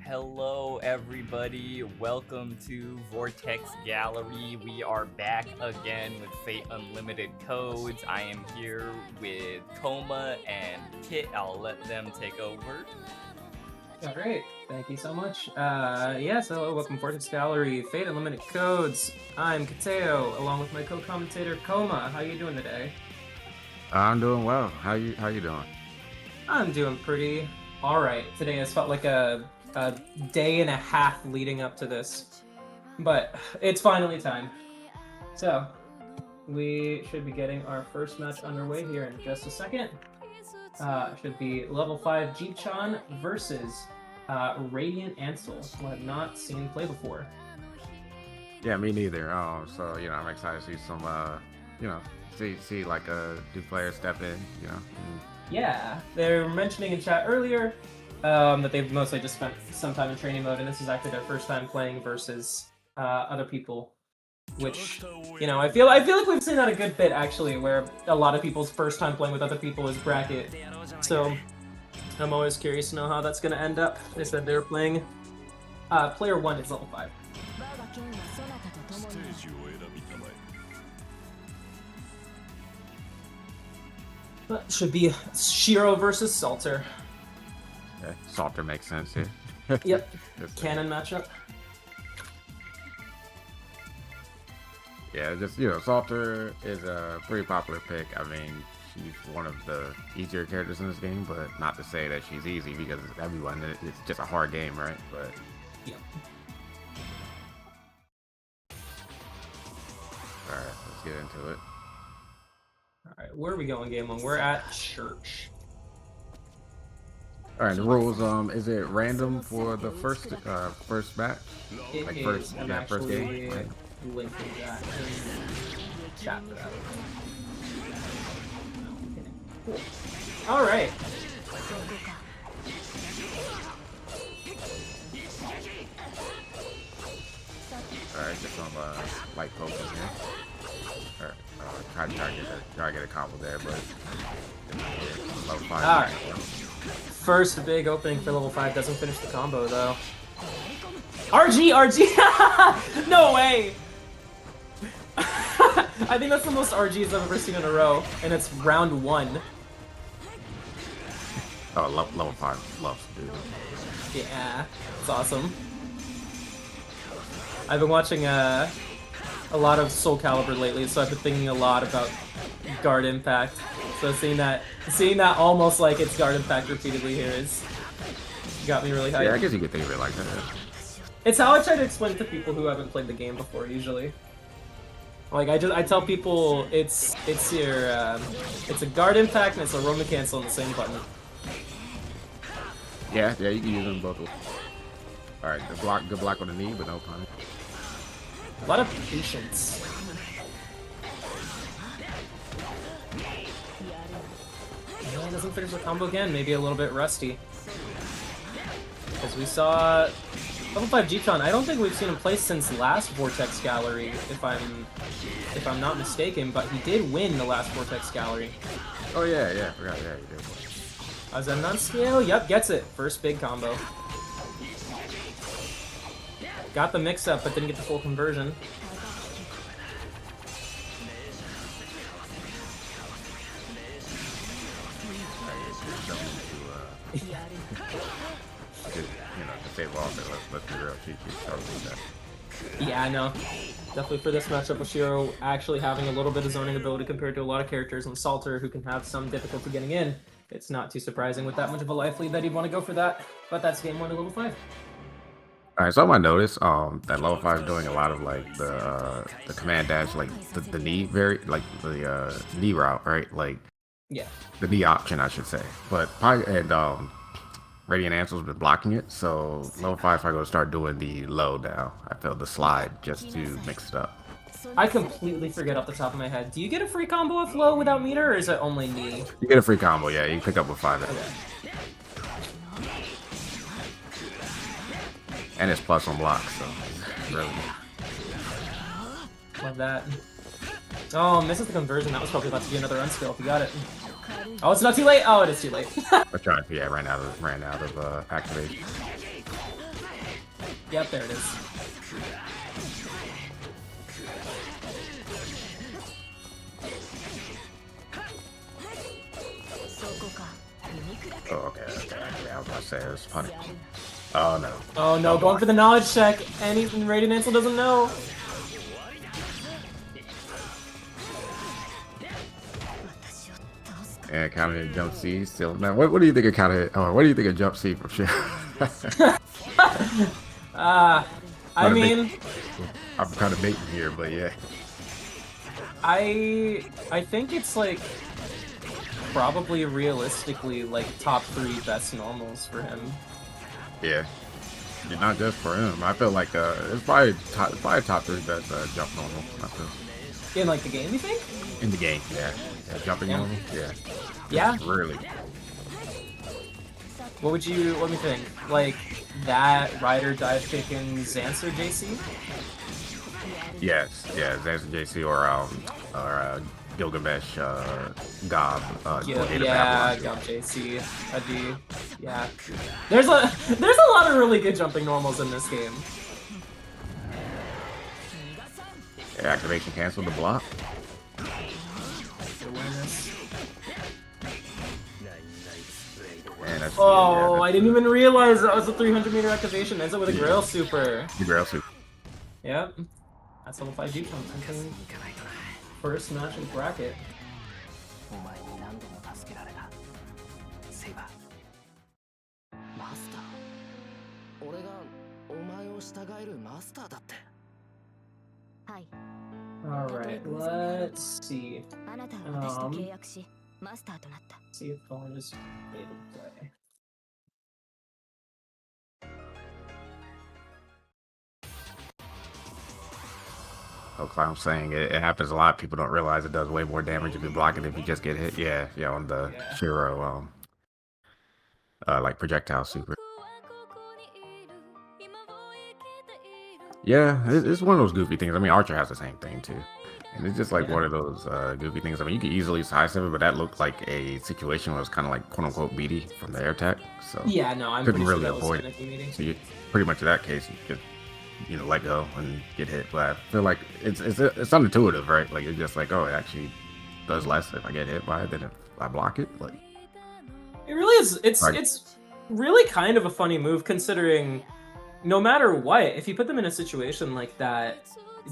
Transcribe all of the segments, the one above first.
Hello, everybody. Welcome to Vortex Gallery. We are back again with Fate Unlimited codes. I am here with Coma and Kit. I'll let them take over. All right, thank you so much. Hello, welcome to Vortex Gallery, Fate Unlimited Codes. I'm Kateo, along with my co-commentator Coma. How you doing today? I'm doing well. How you doing? I'm doing pretty all right. Today has felt like a day and a half leading up to this, but it's finally time. So we should be getting our first match underway here in just a second. Should be level 5 Jeep-chan versus Radiant Ansel, who I have not seen play before. Yeah, me neither. So I'm excited to see some, see like a new player step in. Yeah, they were mentioning in chat earlier that they've mostly just spent some time in training mode, and this is actually their first time playing versus other people. Which, I feel like we've seen that a good bit, actually, where a lot of people's first time playing with other people is bracket. So, I'm always curious to know how that's going to end up. They said they were playing... player 1 is level 5. That should be Shirou versus Salter. Yeah, Salter makes sense here. Yep, canon matchup. Yeah, just Salter is a pretty popular pick. I mean, she's one of the easier characters in this game, but not to say that she's easy because everyone it's just a hard game, right? But yeah. All right, let's get into it. All right, where are we going, game one? We're at church. All right, the rules. Is it random for the first match? First game. Right? Linking that in chat for that. Cool. All right. All right, just some light focus here. All right, try to get a combo there, but level 5. All right. First big opening for level 5 doesn't finish the combo though. RG! No way! I think that's the most RGs I've ever seen in a row, and it's round 1. Oh, level 5 loves, dude. Yeah, it's awesome. I've been watching a lot of Soul Calibur lately, so I've been thinking a lot about guard impact. So seeing that almost like it's guard impact repeatedly here is got me really hyped. Yeah, I guess you could think of it like that. It's how I try to explain it to people who haven't played the game before. Usually, like I tell people it's a guard impact and it's a Roman cancel on the same button. Yeah, you can use them both. All right, good block on the knee, but no punish. A lot of patience. Yeah, doesn't finish the combo again. Maybe a little bit rusty. As we saw level 5 Jeep-chan, I don't think we've seen him play since last Vortex Gallery, if I'm not mistaken, but he did win the last Vortex Gallery. Oh yeah, I forgot, yeah, he did. Azemnon scale, yep, gets it. First big combo. Got the mix-up, but didn't get the full conversion. To save off it, let's be real. She's struggling with that. Yeah, I know. Definitely for this matchup with Shirou actually having a little bit of zoning ability compared to a lot of characters, and Salter, who can have some difficulty getting in. It's not too surprising with that much of a life lead that he'd want to go for that, but that's game 1 to level 5. All right, so I might notice that level 5 is doing a lot of like the command dash, like the knee knee route, right? Like yeah, the knee option, I should say. But Radiant Ansel's been blocking it, so level 5 I go start doing the low now. I feel the slide just to mix it up. I completely forget off the top of my head. Do you get a free combo with low without meter, or is it only knee? You get a free combo, yeah. You can pick up with 5. Okay. And it's plus on block, so really. Love that. Oh, misses the conversion. That was probably about to be another unskill if you got it. Oh, it's not too late. Oh, it is too late. I'm trying to, yeah, ran out of activation. Yep, there it is. Oh, okay. Yeah, I was about to say it was funny. Oh no. Oh no, going for the knowledge check, and even Raiden Ansel doesn't know. And counter hit jump C still. Now, what do you think of counter hit? Oh, what do you think of jump C from Shirou? I mean, I'm kind of baiting here, but yeah. I think it's like probably realistically like top 3 best normals for him. Yeah. Yeah, not just for him. I feel like it's probably top 3 best jump normal. I feel. In like the game, you think? In the game, yeah. Jumping normal, yeah. Yeah. It's really. What would you? Let me think. Like that rider dive kick in Zancer JC? Yes, yeah, Zancer JC or Gilgamesh Gob. Yeah, Gob JC. That'd be, yeah. There's a lot of really good jumping normals in this game. Yeah, activation cancel the block. Awareness. And that's, oh, yeah, I didn't even realize that was a 300-meter activation. Ends up with a Grail Super. the Grail Super. Yep. That's level 5 deep jump. First match in bracket. Alright, let's see. See if Thorn is able to play. Oh, I'm saying it happens a lot. People don't realize it does way more damage if you block it if you just get hit. Yeah, on the Shirou, like projectile super. Yeah, it's one of those goofy things. I mean, Archer has the same thing too. And it's just like one of those goofy things. I mean, you could easily sidestep it, but that looked like a situation where it was kind of like quote-unquote beady from the air attack. So yeah, no, I'm couldn't pretty really sure avoid it. So you pretty much in that case, you could let go and get hit. But I feel like it's unintuitive, right? Like it's just like, oh, it actually does less if I get hit by it than if I block it. Like it really is. It's really kind of a funny move considering no matter what, if you put them in a situation like that,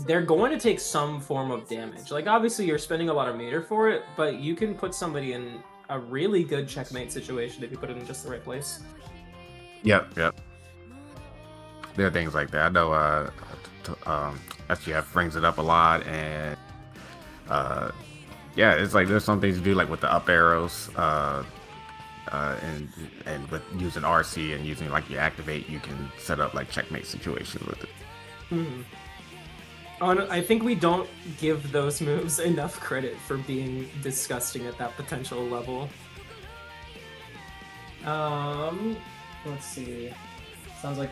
they're going to take some form of damage. Like, obviously, you're spending a lot of meter for it, but you can put somebody in a really good checkmate situation if you put it in just the right place. Yep. There are things like that. I know SGF brings it up a lot, and yeah, it's like there's some things to do, like with the up arrows, and with using RC and using like you activate, you can set up like checkmate situations with it. Mm-hmm. I think we don't give those moves enough credit for being disgusting at that potential level. Let's see. Sounds like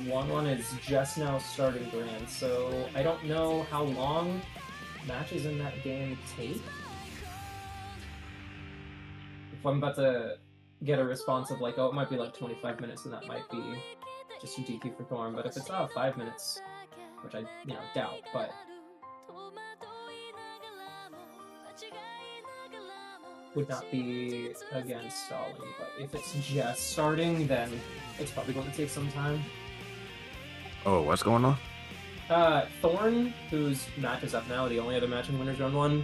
1-1 is just now starting Grand, so I don't know how long matches in that game take. If I'm about to get a response of like, oh, it might be like 25 minutes, and that might be just a DQ for Thorn, but if it's 5 minutes, which I doubt, but would not be against stalling. But if it's just starting, then it's probably going to take some time. Oh, what's going on? Thorn, whose match is up now, the only other match in Winners Round 1,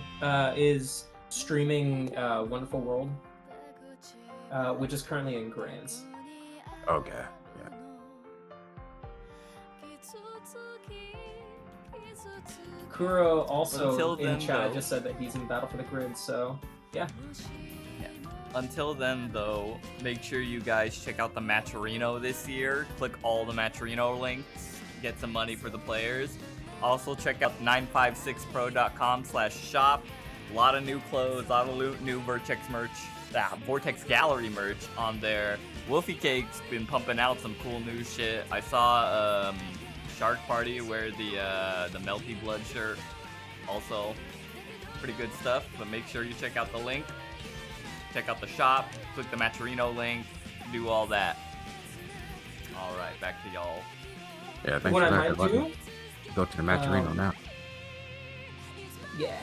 is streaming Wonderful World, which is currently in Grands. Okay, yeah. Kuro also Until in chat though, just said that he's in Battle for the Grid, so yeah. Until then, though, make sure you guys check out the Matcherino this year. Click all the Matcherino links. Get some money for the players. Also, check out 956pro.com/shop. A lot of new clothes, a lot of new Vortex merch, Vortex Gallery merch on there. Wolfie Cake's been pumping out some cool new shit. I saw Shark Party wear the Melty Blood shirt. Also, pretty good stuff, but make sure you check out the link. Check out the shop, click the Matcherino link, do all that. Alright, back to y'all. Yeah, thanks What for I that. might do, Go to the Matcherino now. yeah.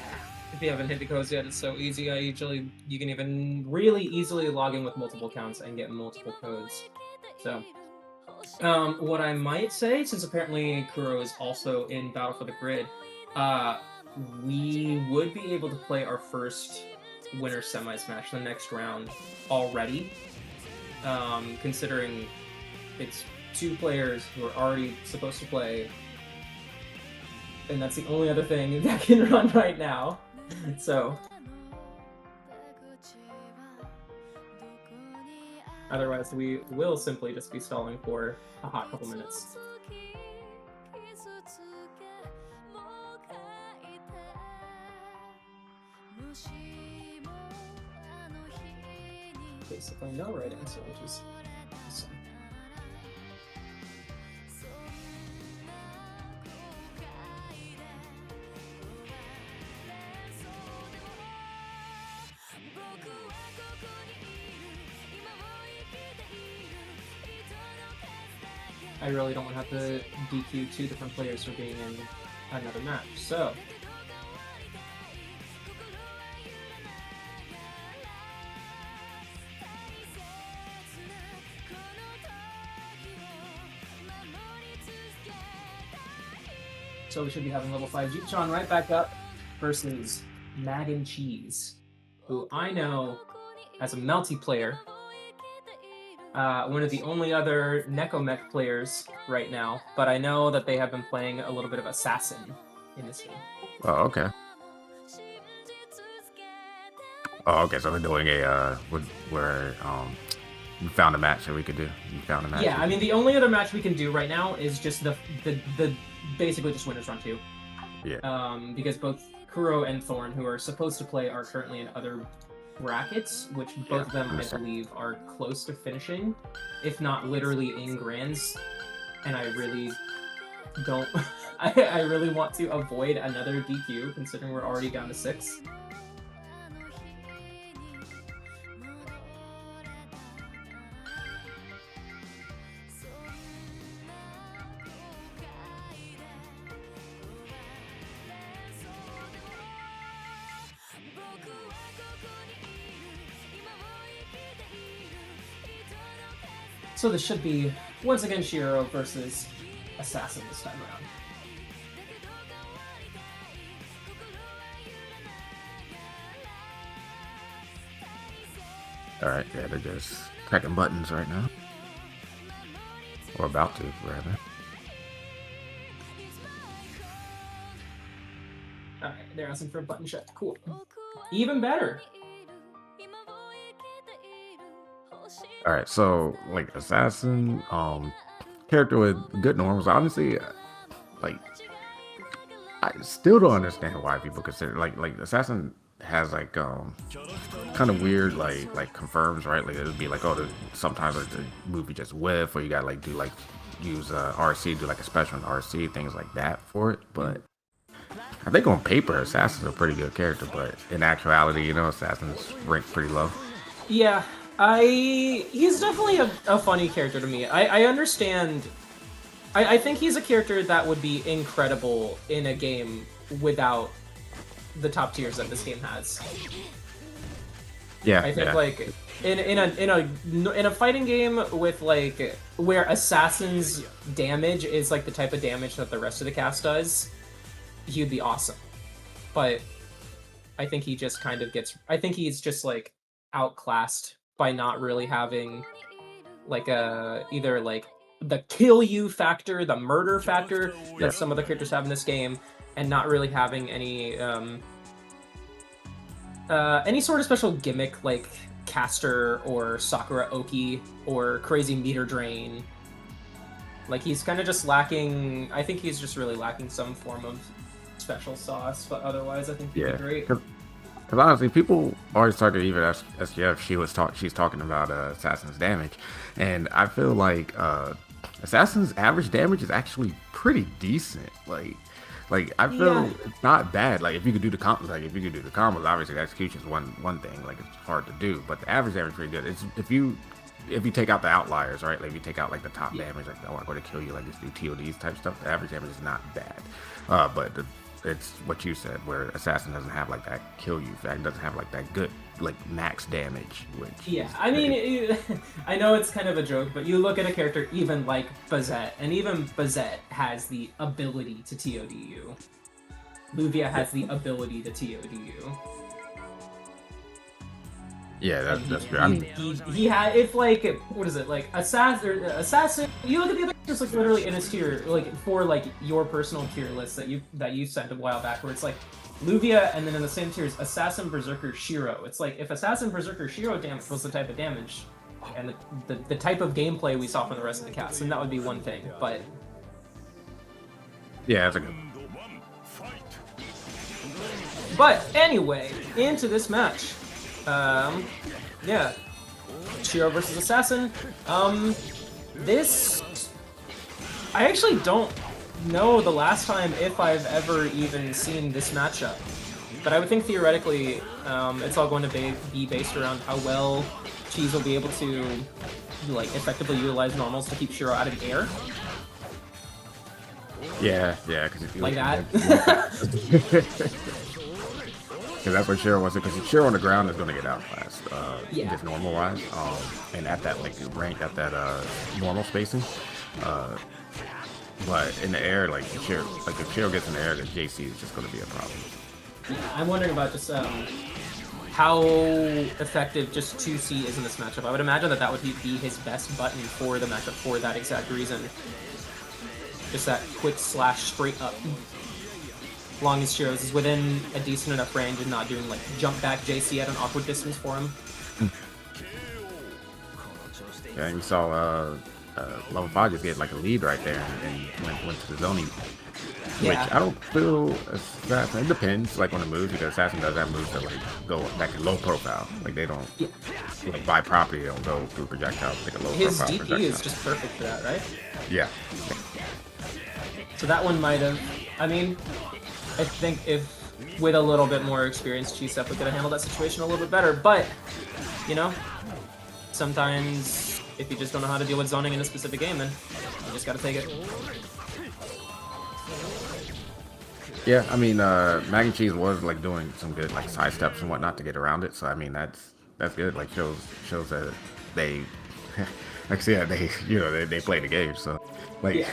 If you haven't hit the codes yet, it's so easy. You can even really easily log in with multiple accounts and get multiple codes. So, what I might say, since apparently Kuro is also in Battle for the Grid, we would be able to play our first winner semis match the next round already. Considering it's 2 players who are already supposed to play, and that's the only other thing that can run right now. So, otherwise we will simply just be stalling for a hot couple minutes. Basically no right answer, which is awesome. I really don't want to have to DQ 2 different players for being in another match, so... So we should be having level 5 Juchon right back up versus Mag.And.Cheese, who I know as a Melty player, one of the only other Necomech players right now, but I know that they have been playing a little bit of Assassin in this game. Oh, okay. Oh, okay. So we're doing a where you found a match that we could do. You found a match. Yeah, I mean the only other match we can do right now is just the basically just winners run 2. Yeah. Because both Kuro and Thorn, who are supposed to play, are currently in other brackets, which both of them, I believe, are close to finishing, if not literally in grands. And I really don't... I really want to avoid another DQ, considering we're already down to 6. So this should be, once again, Shirou versus Assassin this time around. Alright, yeah, they're just cracking buttons right now. Or about to, rather. Alright, they're asking for a button shot. Cool. Even better. Alright, so, like, Assassin, character with good normals, honestly, like, I still don't understand why people consider, like, Assassin has, like, kind of weird, like, confirms, right? Like, it would be like, oh, sometimes, like, the movie just whiff, or you gotta, like, do, like, use RC, do, like, a special in RC, things like that for it, but I think on paper, Assassin's a pretty good character, but in actuality, you know, Assassin's ranked pretty low. Yeah. He's definitely a funny character to me. I understand. I think he's a character that would be incredible in a game without the top tiers that this game has. Yeah, I think yeah. like in a fighting game with like where Assassin's damage is like the type of damage that the rest of the cast does, he'd be awesome. But I think he just kind of gets. I think he's just like outclassed by not really having like either like the kill you factor, the murder factor that some other characters have in this game, and not really having any sort of special gimmick like caster or Sakura Oki or crazy meter drain. Like he's kind of just lacking. I think he's just really lacking some form of special sauce, but otherwise I think he'd be great. Because honestly, people always talk to even SGF. She's talking about Assassin's damage, and I feel like Assassin's average damage is actually pretty decent. Like I feel it's not bad. Like if you could do the combos, obviously the execution is one thing. Like it's hard to do, but the average damage is pretty good. It's if you if you take out the outliers, right? Like if you take out like the top damage, like oh, I'm going to kill you, like just do TODs type stuff. The average damage is not bad, but it's what you said, where assassin doesn't have like that kill you fact, doesn't have like that good like max damage. Which I mean, I know it's kind of a joke, but you look at a character even like Bazette, and even Bazette has the ability to TOD you. Luvia has the ability to TOD you. Yeah, that's true. I mean, he had, if like, what is it, like assassin? You look at the other just like literally in his tier, like for like your personal tier list that you sent a while back, where it's like Luvia, and then in the same tiers, assassin, berserker, Shirou. It's like if assassin, berserker, Shirou damage was the type of damage, and the type of gameplay we saw from the rest of the cast, then that would be one thing. But yeah, that's a good. But anyway, into this match. Yeah. Shirou versus Assassin. This... I actually don't know the last time if I've ever even seen this matchup. But I would think theoretically, it's all going to be based around how well Cheese will be able to, like, effectively utilize normals to keep Shirou out of the air. Yeah, because if you like that. Because that's what Shirou was. Because Shirou on the ground is going to get outclassed, just normal wise. And at that like rank, at that normal spacing. But in the air, like if Shirou gets in the air, the JC is just going to be a problem. I'm wondering about just how effective just 2C is in this matchup. I would imagine that would be his best button for the matchup for that exact reason. Just that quick slash straight up. Long as Shirou's is within a decent enough range and not doing like jump back JC at an awkward distance for him. Yeah, and we saw level 5 just get like a lead right there and went to the zoning. Which I don't feel Assassin. It depends like on the moves, because Assassin does have moves that like go back low profile. Like they don't like by property, they don't go through projectiles. Like a low His profile DP projectile. is just perfect for that, right? Yeah. So that one might have. I mean, I think if with a little bit more experience, Cheese could have handled that situation a little bit better. But you know, sometimes if you just don't know how to deal with zoning in a specific game, then you just gotta take it. Yeah, I mean, Mag.And.Cheese was like doing some good like side steps and whatnot to get around it. So I mean, that's good. Like shows that they, like yeah, they play the game. So like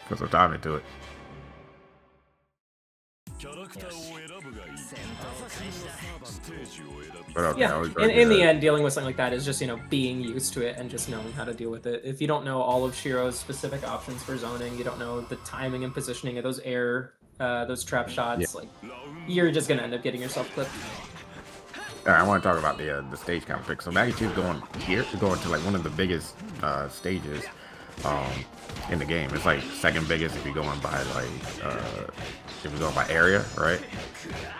put some time into it. But, yeah, in the end, dealing with something like that is just, being used to it and just knowing how to deal with it. If you don't know all of Shirou's specific options for zoning, you don't know the timing and positioning of those those trap shots, like, you're just gonna end up getting yourself clipped. All right, I want to talk about the stage count pick. So Mag.And.Cheese going to like one of the biggest stages in the game. It's like second biggest if you're going by area, right?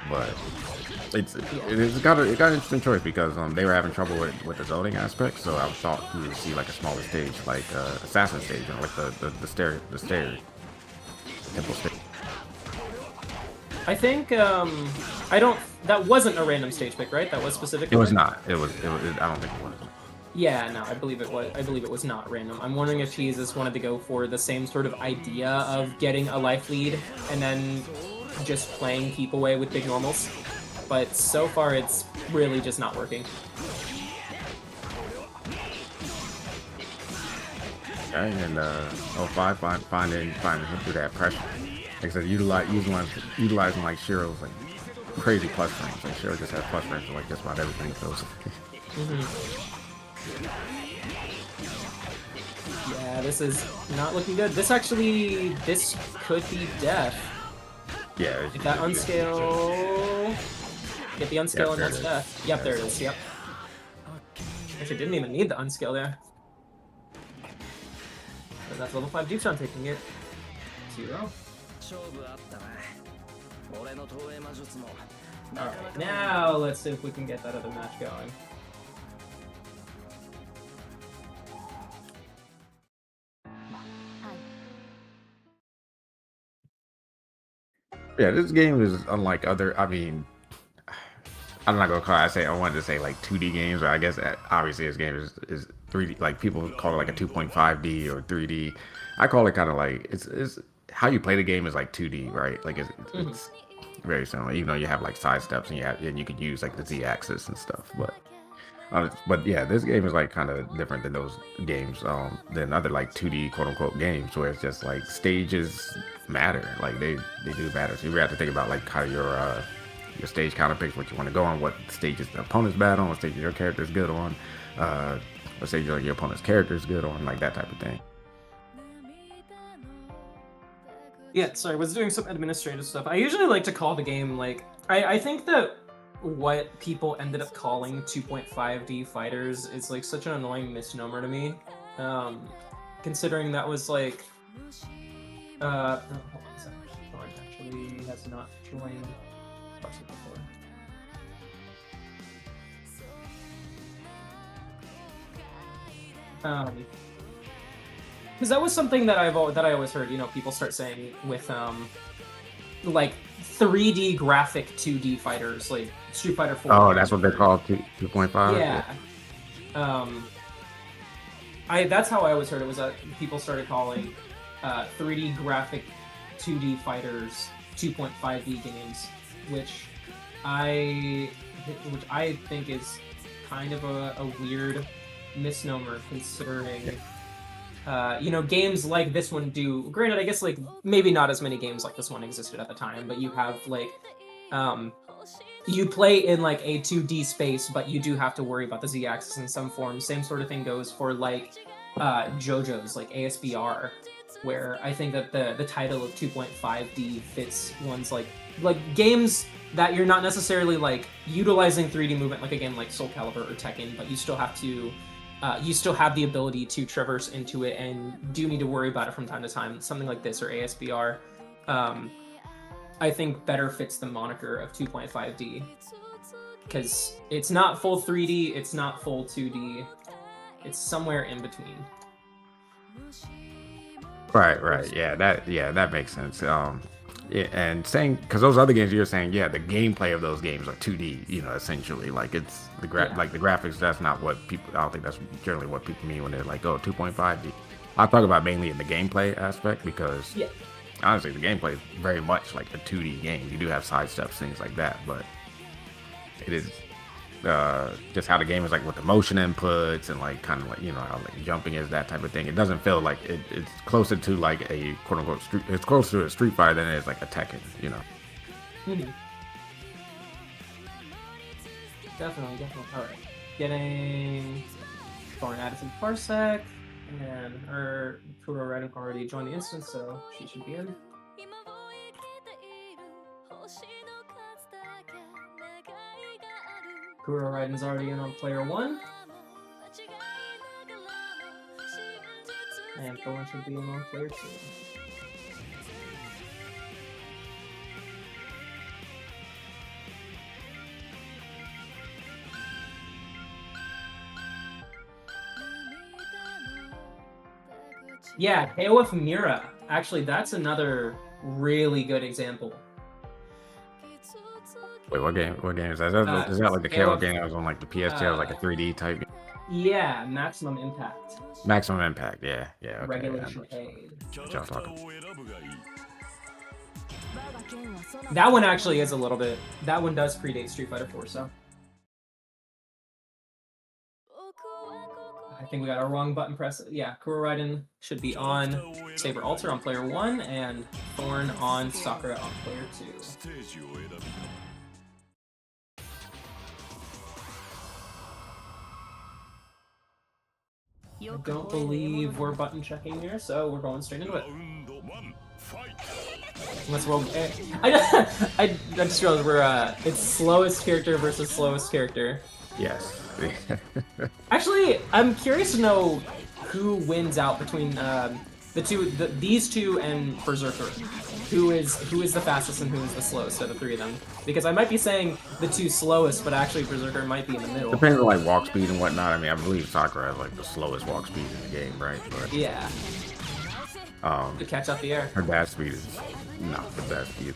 But it got an interesting choice because they were having trouble with the zoning aspect. So I thought we would see like a smaller stage, like assassin stage, like the stair temple stage. I think that wasn't a random stage pick, right? That was specific. It was not. It was. I don't think it was. Yeah, no, I believe it was. I believe it was not random. I'm wondering if Jesus wanted to go for the same sort of idea of getting a life lead and then just playing keep away with big normals. But so far, it's really just not working. Okay, and 05 finding him through that pressure. Like I said, utilizing like Shirou's like crazy plus frames. Like Shirou just has plus frames for like just about everything it feels like. Yeah, this is not looking good. This could be death. Yeah. Get that unscale. Get the unscale and that's death. Yep, there it is. Yep. Actually, didn't even need the unscale there. But that's level 5 Duke taking it. 0. Alright, now let's see if we can get that other match going. Yeah, this game is unlike other. I mean, I'm not gonna call it, I wanted to say like 2D games, but I guess obviously this game is 3D. Like people call it like a 2.5D or 3D. I call it kind of like it's how you play the game is like 2D, right? Like it's very similar. Even though you have like side steps and you could use like the Z-axis and stuff, but yeah, this game is like kind of different than those games, than other like 2D quote unquote games where it's just like stages matter, like they do matter. So you have to think about like how your stage counter picks what you want to go on, what stages the opponent's bad on, what stages your character is good on, what stages like your opponent's character is good on, like that type of thing. Yeah, sorry, I was doing some administrative stuff. I usually like to call the game like I think that what people ended up calling 2.5D fighters is like such an annoying misnomer to me. Considering that was like hold on a second. Thorn actually has not joined before. Because that was something that I always heard, you know, people start saying with like 3D graphic 2D fighters, like Street Fighter 4. Oh, that's what they're called, 2.5. Yeah. That's how I always heard it, was that people started calling 3D graphic 2D fighters 2.5D games, which I think is kind of a weird misnomer, considering you know, games like this one do. Granted, I guess like maybe not as many games like this one existed at the time, but you have like you play in like a 2D space, but you do have to worry about the Z-axis in some form. Same sort of thing goes for like JoJo's, like ASBR, where I think that the title of 2.5D fits ones like games that you're not necessarily like utilizing 3D movement, like a game like Soul Calibur or Tekken, but you still have to you still have the ability to traverse into it and do need to worry about it from time to time. Something like this or ASBR, I think better fits the moniker of 2.5D, because it's not full 3D, it's not full 2D, it's somewhere in between. Right. Yeah, that makes sense. Yeah, and saying, because those other games you're saying, yeah, the gameplay of those games are 2D, you know, essentially. Like it's like the graphics. That's not what people. I don't think that's generally what people mean when they're like, oh, 2.5D. I talk about mainly in the gameplay aspect, because honestly, the gameplay is very much like a 2D game. You do have side steps, things like that, but it is just how the game is, like with the motion inputs and like kind of like, you know, how like jumping is, that type of thing. It doesn't feel like it's closer to like a quote unquote it's closer to a Street Fighter than it is like a Tekken, you know. Definitely. All right, getting Thorn added to the Parsec, and her KuroRaiden already joined the instance, so she should be in. KuroRaiden's already in on player 1. And Thorn should be in on player 2. Yeah, AOF Mira. Actually, that's another really good example. Wait, what game is that? Is that like the KO game that was on like the PS2, like a 3D type game? Yeah, Maximum Impact. Maximum Impact, yeah. Okay, Regulation A. What y'all talking? That one actually is a little bit. That one does predate Street Fighter 4, so. I think we got our wrong button press. Yeah, KuroRaiden should be on Saber Alter on player 1, and Thorn on Sakura on player 2. I don't believe we're button checking here, so we're going straight into it. Let's roll. I just realized we're it's slowest character versus slowest character. Yes. Actually, I'm curious to know who wins out between these two and Berserker. Who is the fastest and who is the slowest of the three of them? Because I might be saying the two slowest, but actually Berserker might be in the middle. Depends on like walk speed and whatnot. I mean, I believe Sakura has like the slowest walk speed in the game, right? But yeah. To catch up the air. Her dash speed is not the best speed.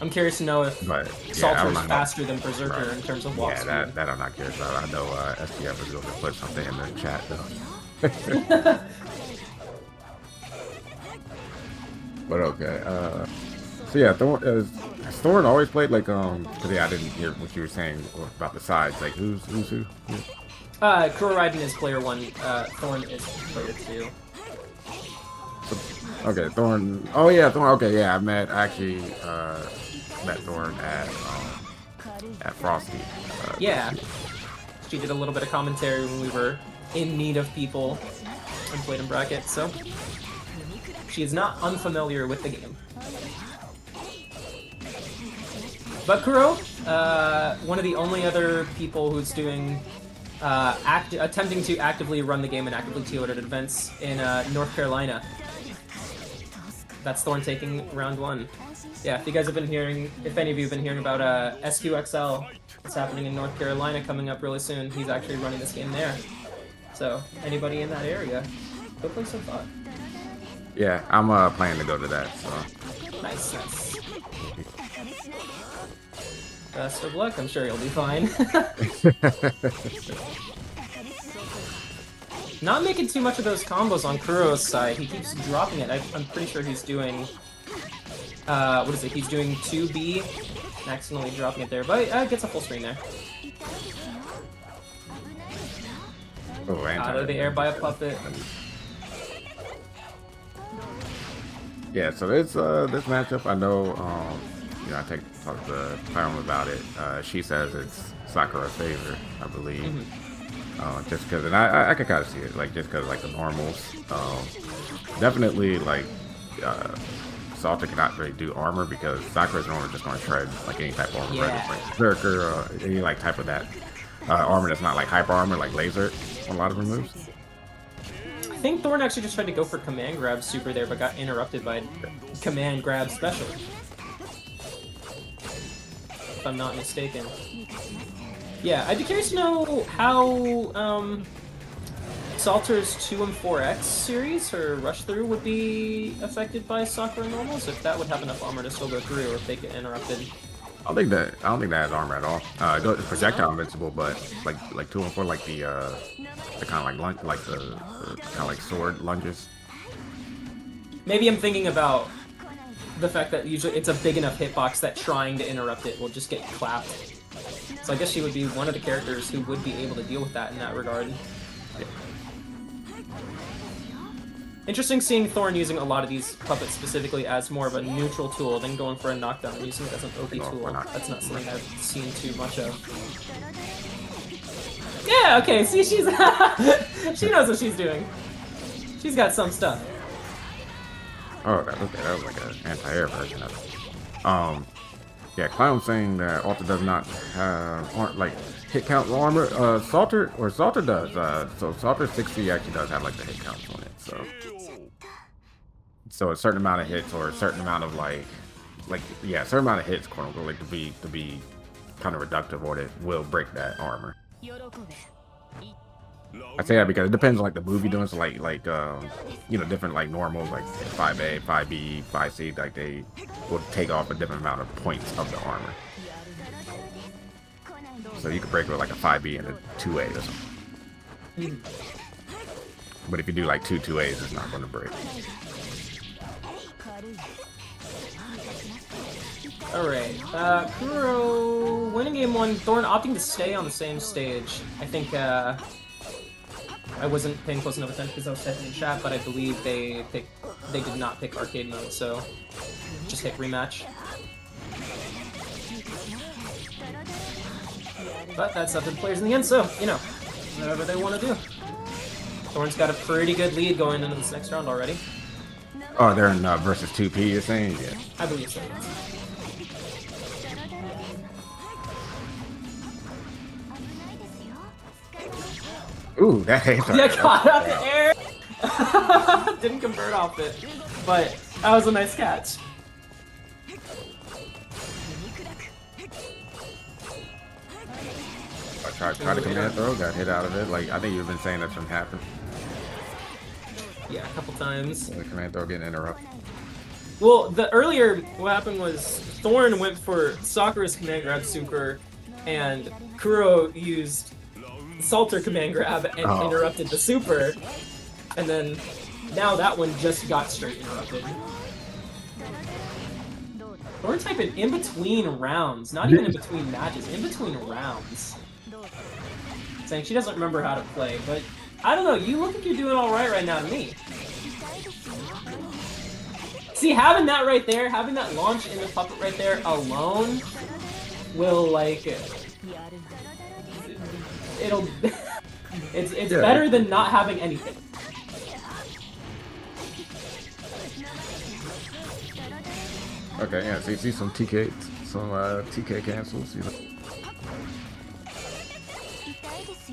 I'm curious to know if But Salter's faster than Berserker in terms of walk speed. That I'm not curious about. I know SPF is going to put something in the chat though. But okay. So yeah, Thorn has Thorn always played like because I didn't hear what you were saying about the sides. Like who's who? KuroRaiden is player 1. Thorn is player 2. Okay, Thorn. Oh yeah, Thorn. Okay, yeah, I actually met Thorn at Frosty. Yeah, she did a little bit of commentary when we were in need of people and played in bracket, so she is not unfamiliar with the game. But Kuro, one of the only other people who's doing attempting to actively run the game and actively TO at events in North Carolina. That's Thorn taking round 1. Yeah, if you guys have been hearing, if any of you have been hearing about SQXL, it's happening in North Carolina coming up really soon. He's actually running this game there. So, anybody in that area, go play some fun. Yeah, I'm planning to go to that. So. Nice. Best of luck. I'm sure you'll be fine. Not making too much of those combos on Kuro's side. He keeps dropping it. I'm pretty sure he's doing... what is it? He's doing 2B. Accidentally dropping it there. But gets a full screen there. Oh, out of the air by a puppet. Yeah, so this matchup, I know, you know, I talked to Clown about it. She says it's Sakura's favorite, I believe. Mm-hmm. Just because, and I can kind of see it, like, just because, like, the normals. Definitely, like, Salter cannot really do armor because Sakura's normally just going to shred, like, any type of armor, yeah. whether it's, like, Berserker or any, like, type of that armor that's not, like, hyper armor, like laser on a lot of her moves. I think Thorn actually just tried to go for command grab super there, but got interrupted by command grab special. If I'm not mistaken. Yeah, I'd be curious to know how Salter's 2 and 4X series, her rush through, would be affected by Sakura normals, if that would have enough armor to still go through, or if they get interrupted. I don't think that has armor at all. It's projectile invincible, but like 2 and 4, like the kind of like lunge, like the kind of like sword lunges. Maybe I'm thinking about the fact that usually it's a big enough hitbox that trying to interrupt it will just get clapped. So I guess she would be one of the characters who would be able to deal with that in that regard. Yeah. Interesting seeing Thorn using a lot of these puppets specifically as more of a neutral tool than going for a knockdown and using it as an OP tool. That's not something I've seen too much of. Yeah, okay, see, she's she knows what she's doing. She's got some stuff. Oh, okay, that was like an anti-air version of it. Yeah, Clown saying that Alter does not have like hit count armor. Salter does. So Salter 60 actually does have like the hit counts on it. So a certain amount of hits or a certain amount of a certain amount of hits, quote unquote, like to be kind of reductive, or it will break that armor. I say that because it depends on like the move you're doing. So like you know, different like normals like 5A, 5B, 5C, like they will take off a different amount of points of the armor. So you could break with like a 5B and a 2A or something. But if you do like two 2As, it's not going to break. Alright, Kuro winning game 1, Thorn opting to stay on the same stage. I think, I wasn't paying close enough attention because I was typing in chat, but I believe they did not pick arcade mode, so just hit rematch. But that's up to the players in the end, so, you know, whatever they want to do. Thorn's got a pretty good lead going into this next round already. Oh, they're in versus 2P, you're saying? Yeah. I believe so. Ooh, that hit. Yeah, caught up in air! Didn't convert off it, but that was a nice catch. I tried to command throw, got hit out of it. Like, I think you've been saying that's been happening. Yeah, a couple times. The command throw getting interrupted. Well, the earlier what happened was Thorn went for Sakura's command grab super, and Kuro used Salter command grab and interrupted the super, and then now that one just got straight interrupted. Thorn typing in between rounds, not even in between matches, in between rounds. Saying she doesn't remember how to play, but I don't know, you look like you're doing alright right now to me. See, having that right there, having that launch in the puppet right there alone will, like, it'll, it's better than not having anything. Okay, yeah, so you see some TK cancels. You know.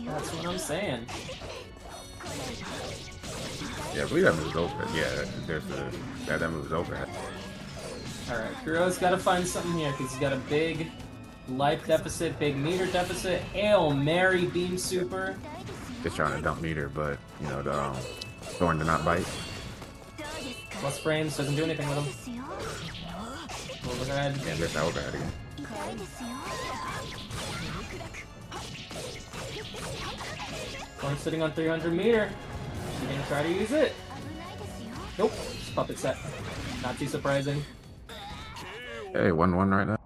That's what I'm saying. Yeah, I believe that move's over. Yeah, there's that move's over. Alright, Kuro's gotta find something here, because he's got a big life deficit, big meter deficit. Hail Mary beam super. Just trying to dump meter, but, you know, the Thorn did not bite. Plus frames, doesn't do anything with him. Overhead. Yeah, there's that overhead again. Thorn's sitting on 300 meter. She's gonna try to use it. Nope, just puppet set. Not too surprising. Hey, 1-1 right now.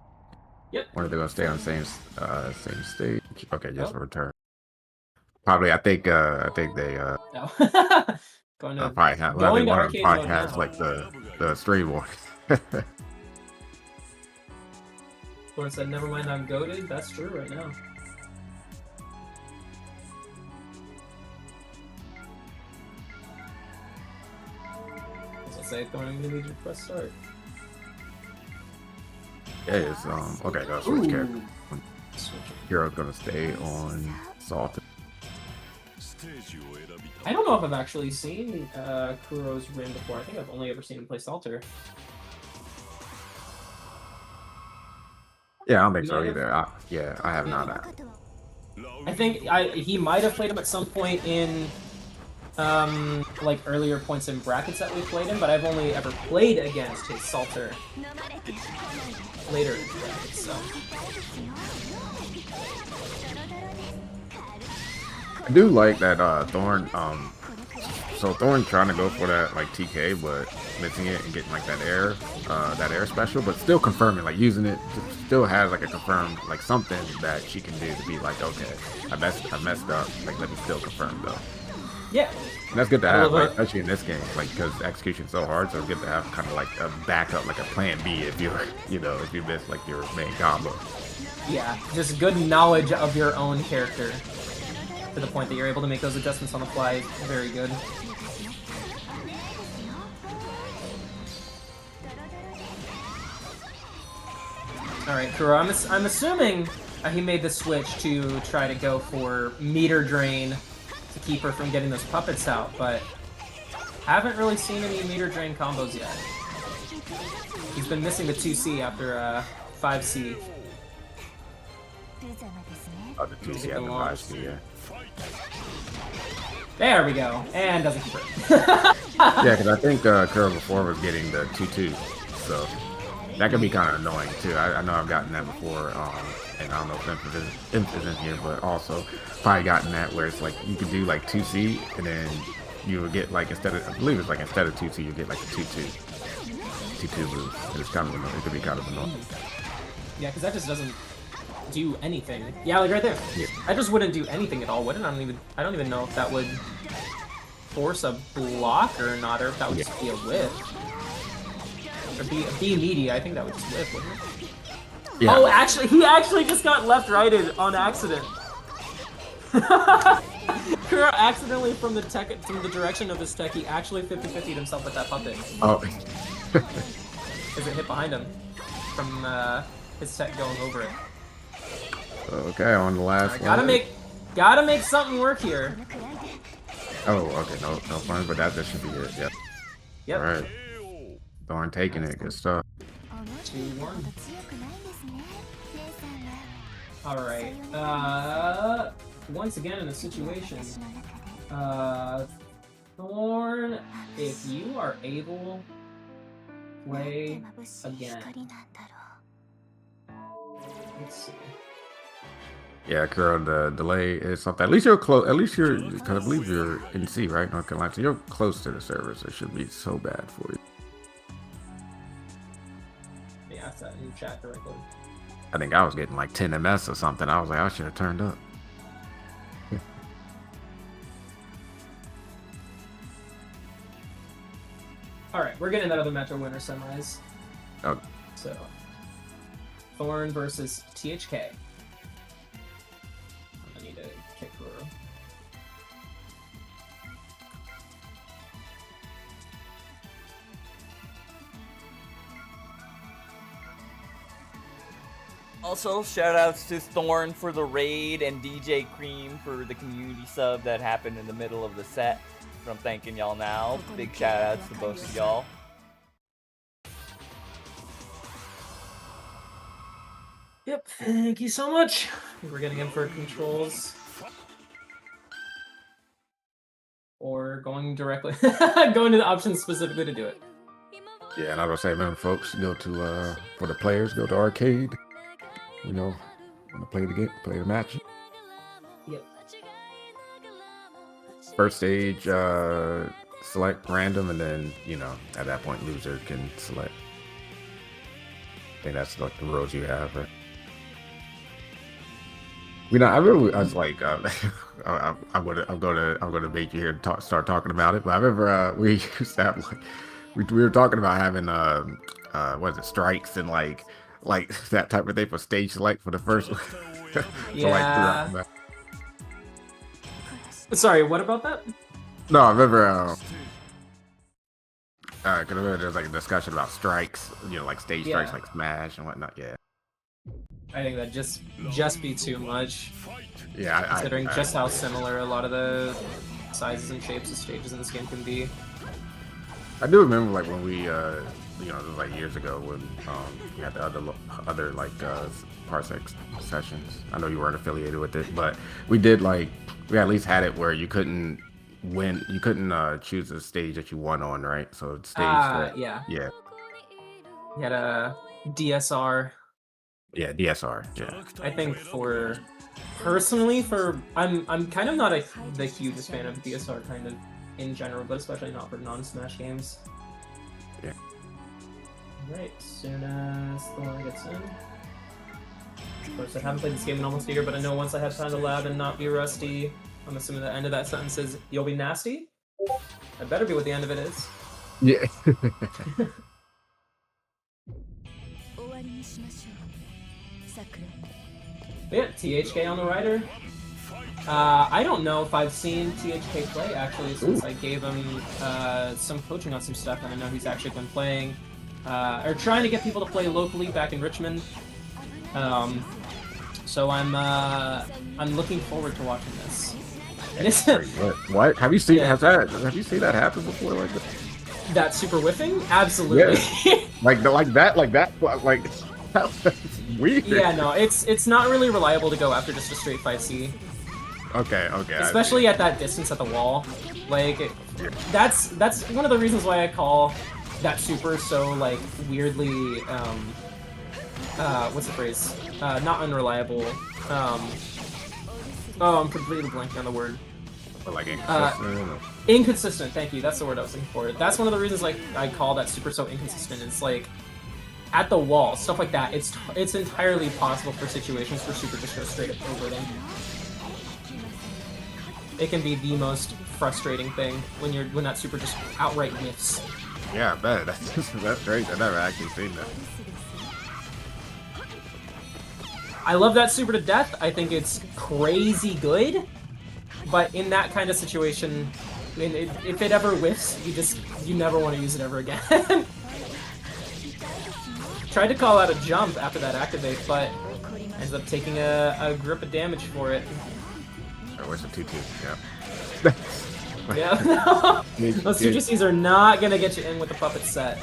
Yep. Or are they gonna stay on same stage? Okay, just return. Probably, I think they No. Going to probably have going to one arcade probably mode has now. like the stream war. Thorn said, "Never mind, I'm goated." That's true right now. As I say, Thorn, I'm gonna need you to press start. Yeah, it's okay. Gotta switch character. Hero's gonna stay on Salt. I don't know if I've actually seen Kuro's Rin before. I think I've only ever seen him play Salter. Yeah, I don't think so either. I have not. I think he might have played him at some point in like earlier points in brackets that we played in, but I've only ever played against his Salter later in brackets, so. I do like that Thorn. So Thorn trying to go for that like TK, but missing it and getting like that air special, but still confirming, like using it, still has like a confirmed like something that she can do to be like, okay, I messed up, like let me still confirm though. Yeah. And that's good to have, like, especially in this game, like because execution's so hard, so it's good to have kind of like a backup, like a plan B if you're, if you miss like your main combo. Yeah, just good knowledge of your own character. To the point that you're able to make those adjustments on the fly is very good. Alright, Kuro, I'm assuming he made the switch to try to go for meter drain to keep her from getting those puppets out, but haven't really seen any meter drain combos yet. He's been missing the 2C after 5C. Oh, the 2C and the 5C, yeah. There we go, and doesn't convert. Yeah, because I think Kuro before was getting the 2-2, so that can be kind of annoying too. I know I've gotten that before, and I don't know if Imp is in here, but also probably gotten that where it's like you could do like 2C, and then you would get like instead of 2C, you get like a 2-2 move. And it's kind of annoying. It could be kind of annoying. Yeah, because that just doesn't do anything. Yeah, like right there. Yeah. I just wouldn't do anything at all, wouldn't I? I don't even know if that would force a block or not, or if that would just be a whiff. Or be media. I think that would just whiff, wouldn't it? Yeah. Oh, actually, he actually just got left-righted on accident. Kuro accidentally from the direction of his tech, he actually 50-50'd himself with that puppet. Oh. Because it hit behind him from his tech going over it. Okay, on the last one. Gotta make something work here. Oh, okay, no fun, but that should be it. Yeah. Yep. All right. Thorn taking it. Good stuff. 2-1. All right. Once again in a situation. Thorn, if you are able play again. Let's see. Yeah, Kuro, the delay is something. At least you're close. At least you're, because I believe you're in C, right, North Carolina. So you're close to the server, so it shouldn't be so bad for you. Yeah, that's that new chat directly. I think I was getting like 10 ms or something. I was like, I should have turned up. All right, we're getting that other Metro winner semis. Oh. So, Thorn versus THK. I need to kick Kuro. Also, shoutouts to Thorn for the raid and DJ Cream for the community sub that happened in the middle of the set. I'm thanking y'all now. Big shoutouts to both of y'all. Yep, thank you so much. I think we're getting in for controls. Or going directly, going to the options specifically to do it. Yeah, and I was saying, remember, folks, go to for the players, go to arcade. You know, want to play the game, play the match. Yep. First stage, select random, and then, you know, at that point, loser can select. I think that's like the rules you have, right? You know, I was like, I'm gonna make you here to start talking about it. But I remember we used to have like, we were talking about having what is it, strikes and like that type of thing for stage select for the first one. Yeah. Like, sorry, what about that? no, I remember. Because I remember there was like a discussion about strikes, you know, like stage strikes, like Smash and whatnot. Yeah. I think that just be too much. Yeah, considering just how similar a lot of the sizes and shapes of stages in this game can be. I do remember like when we, you know, it was like years ago when we had the other like Parsec sessions. I know you weren't affiliated with it, but we did like we at least had it where you couldn't win, you couldn't choose a stage that you won on, right? So stage yeah. You had a DSR. Yeah, DSR. Yeah. I think personally I'm kind of not the hugest fan of DSR kind of in general, but especially not for non-Smash games. Yeah. Right, soon as Thorn gets in. Of course, I haven't played this game in almost a year, but I know once I have time to lab and not be rusty, I'm assuming the end of that sentence is, you'll be nasty? That better be what the end of it is. Yeah. Yeah, THK on the rider. I don't know if I've seen THK play, actually, since I gave him some coaching on some stuff, and I know he's actually been playing, or trying to get people to play locally back in Richmond. So I'm looking forward to watching this. And it's what? Have you seen have you seen that happen before like that? That super whiffing? Absolutely. Yeah. like that that's weird. Yeah, no, it's not really reliable to go after just a straight 5C. Okay. Especially at that distance at the wall. Like, that's one of the reasons why I call that super so, like, weirdly, what's the phrase? Not unreliable. Oh, I'm completely blanking on the word. But like inconsistent. Inconsistent, thank you, that's the word I was looking for. That's one of the reasons, like, I call that super so inconsistent. It's like, at the wall, stuff like that, it's entirely possible for situations for super just go straight up over them. It can be the most frustrating thing when that super just outright whiffs. Yeah, I bet. That's great. I've never actually seen that. I love that super to death. I think it's crazy good. But in that kind of situation, I mean, if it ever whiffs, you never want to use it ever again. Tried to call out a jump after that activate, but ends up taking a grip of damage for it. Oh, where's the 2-2? Yeah. Yeah, no. Those 2Gs are not gonna get you in with the puppet set.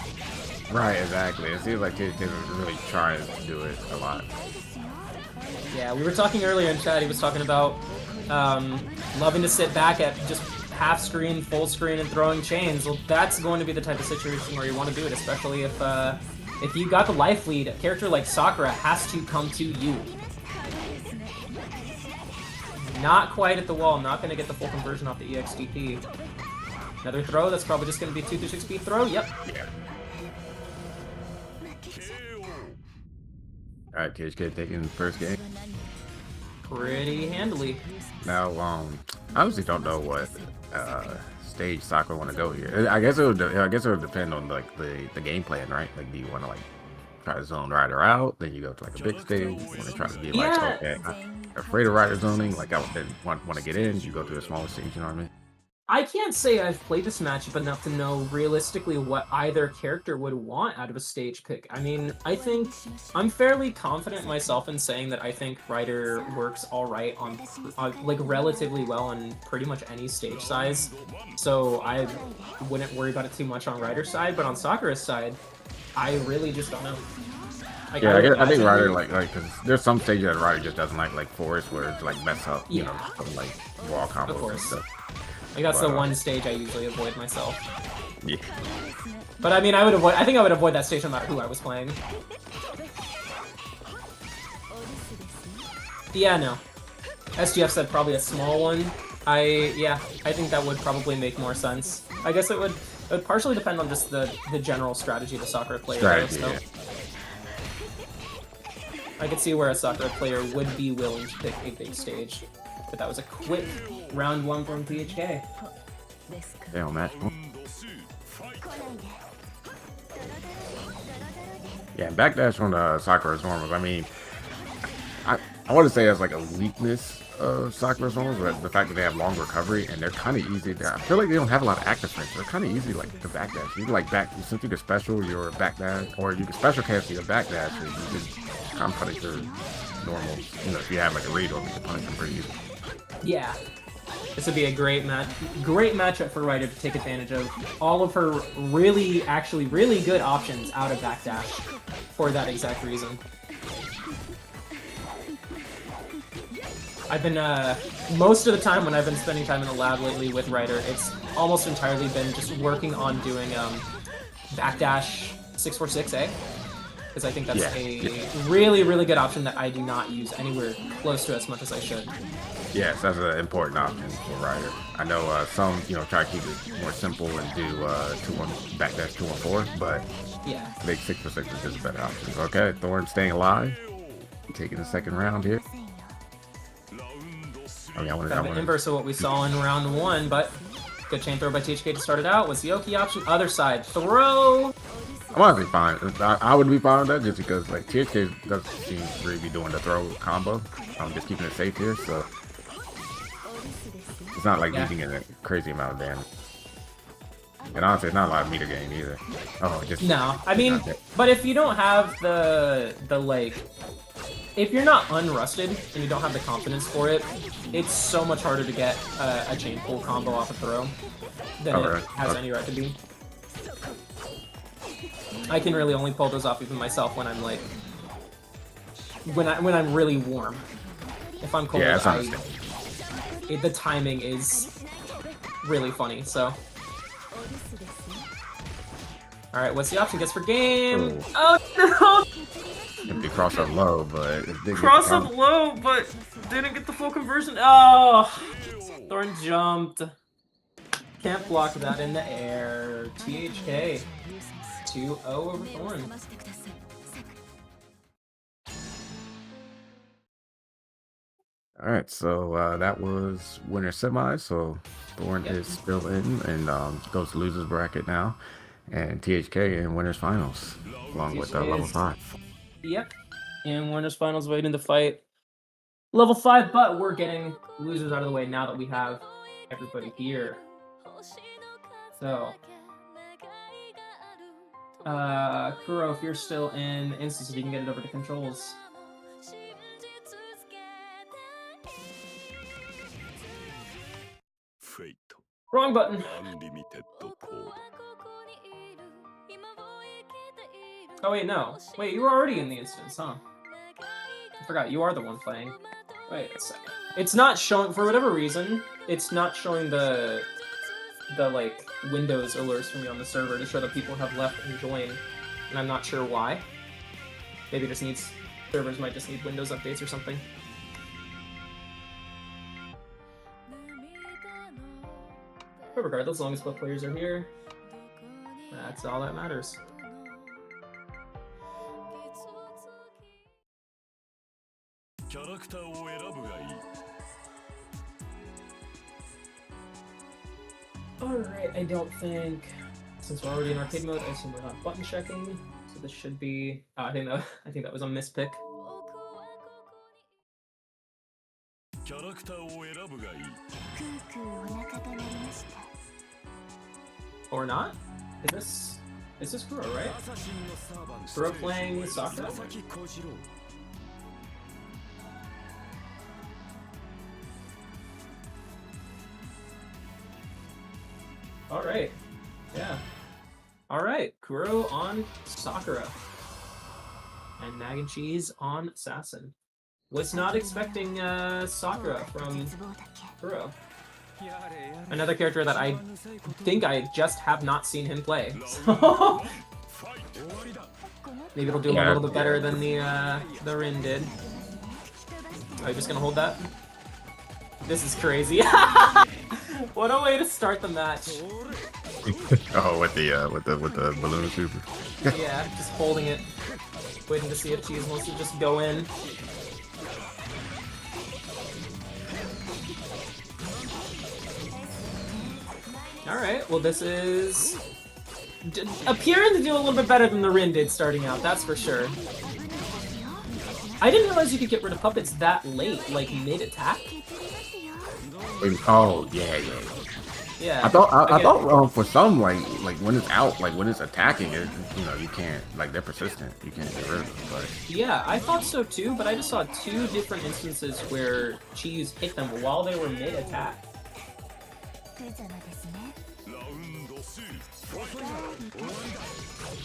Right, exactly. It seems like they really trying to do it a lot. Yeah, we were talking earlier in chat, he was talking about loving to sit back at just half screen, full screen, and throwing chains, well, that's going to be the type of situation where you want to do it, especially if you got the life lead. A character like Sakura has to come to you. Not quite at the wall. Not going to get the full conversion off the EXDP. Another throw. That's probably just going to be a 2-6 speed throw. Yep. Yeah. All right, KHK taking the first game. Pretty handily. Now, I honestly don't know what stage Sakura want to go here. I guess it would depend on like the game plan, right? Like, do you want to like try to zone Rider out, then you go to like a big stage? You want to try to be like, okay, I'm afraid of Rider zoning. Like, I would want to get in. You go to a smaller stage. You know what I mean? I can't say I've played this matchup enough to know realistically what either character would want out of a stage pick. I mean, I think I'm fairly confident myself in saying that I think Rider works all right on like relatively well on pretty much any stage size. So I wouldn't worry about it too much on Rider's side, but on Sakura's side, I really just don't know. Like, yeah, I think Rider like cause there's some stages that Rider just doesn't like Forest, where it's like mess up, you know, some like wall combos and stuff. Like, that's the one stage I usually avoid myself. Yeah. But I mean, I think I would avoid that stage no matter who I was playing. Yeah, no. SGF said probably a small one. I think that would probably make more sense. I guess it would partially depend on just the general strategy of the Sakura player. Yeah. I could see where a Sakura player would be willing to pick a big stage. But that was a quick round one from THK. Damn, match. Yeah, backdash on Sakura's normals. I mean, I want to say that's like a weakness of Sakura's normals, but the fact that they have long recovery and they're kind of easy. I feel like they don't have a lot of active strength. They're kind of easy like to backdash. You can like since you can special your backdash, or you can special cancel your backdash, and you can kind of punish your normals. You know, if you have like a read on, you can punish them pretty easy. Yeah, this would be a great matchup for Rider to take advantage of all of her really good options out of backdash for that exact reason. I've been most of the time when I've been spending time in the lab lately with Rider, it's almost entirely been just working on doing backdash 646A. Because I think that's a really good option that I do not use anywhere close to as much as I should. Yes, that's an important option for Rider. I know some, try to keep it more simple and do 2-1 backdash 2-1-4, but yeah, big 6-4-6 is just a better option. Okay, Thorn staying alive, taking the second round here. I mean, kind of an inverse of what we saw in round one, but good chain throw by THK to start it out. What's the Oki option? Other side throw. I'm honestly fine. I would be fine with that just because like THK doesn't seem to really be doing the throw combo. I'm just keeping it safe here, so it's not like using a crazy amount of damage. And honestly, it's not a lot of meter gain either. Oh, just no. I mean, but if you don't have the like, if you're not unrusted and you don't have the confidence for it, it's so much harder to get a chain pull combo off a throw than it has any right to be. I can really only pull those off even myself when I'm like, when I'm really warm. If I'm cold, the timing is really funny. So, all right, what's the option? Gets for game. Ooh. Oh no! Empty cross up low, but it did cross up low, but didn't get the full conversion. Oh, Thorn jumped. Can't block that in the air. THK 2-0 over Thorn. All right, so that was winner semi. So Thorn is still in and goes to losers bracket now, and THK in winners finals along with level 5. Yep, and winners finals waiting to fight level 5, but we're getting losers out of the way now that we have everybody here. So, Kuro, if you're still in instance, if you can get it over to controls. Wrong button. Oh wait, no. Wait, you were already in the instance, huh? I forgot, you are the one playing. Wait a second. It's not showing, for whatever reason, it's not showing the like Windows alerts for me on the server to show that people have left and joined, and I'm not sure why. Maybe it just needs, servers might just need Windows updates or something. But regardless, as long as both players are here, that's all that matters. Alright, I don't think, since we're already in arcade mode, I assume we're not button checking, so this should be, oh, I think that was a mispick. Or not? Is this Kuro, right? Kuro playing Sakura? Alright. Yeah. Alright, Kuro on Sakura. And Mag.And.Cheese on Assassin. Was not expecting Sakura from Kuro. Another character that I think I just have not seen him play. So maybe it'll do a little bit better than the Rin did. Are you just gonna hold that? This is crazy. What a way to start the match. Oh, with the balloon super. Yeah, just holding it, waiting to see if Cheese wants to just go in. Alright, well this is appearing to do a little bit better than the Rin did starting out, that's for sure. I didn't realize you could get rid of puppets that late, like mid-attack. Oh, yeah. Yeah. I thought for some, like when it's out, like when it's attacking it, you can't, like they're persistent. You can't get rid of them, but... Yeah, I thought so too, but I just saw two different instances where Cheese hit them while they were mid-attack.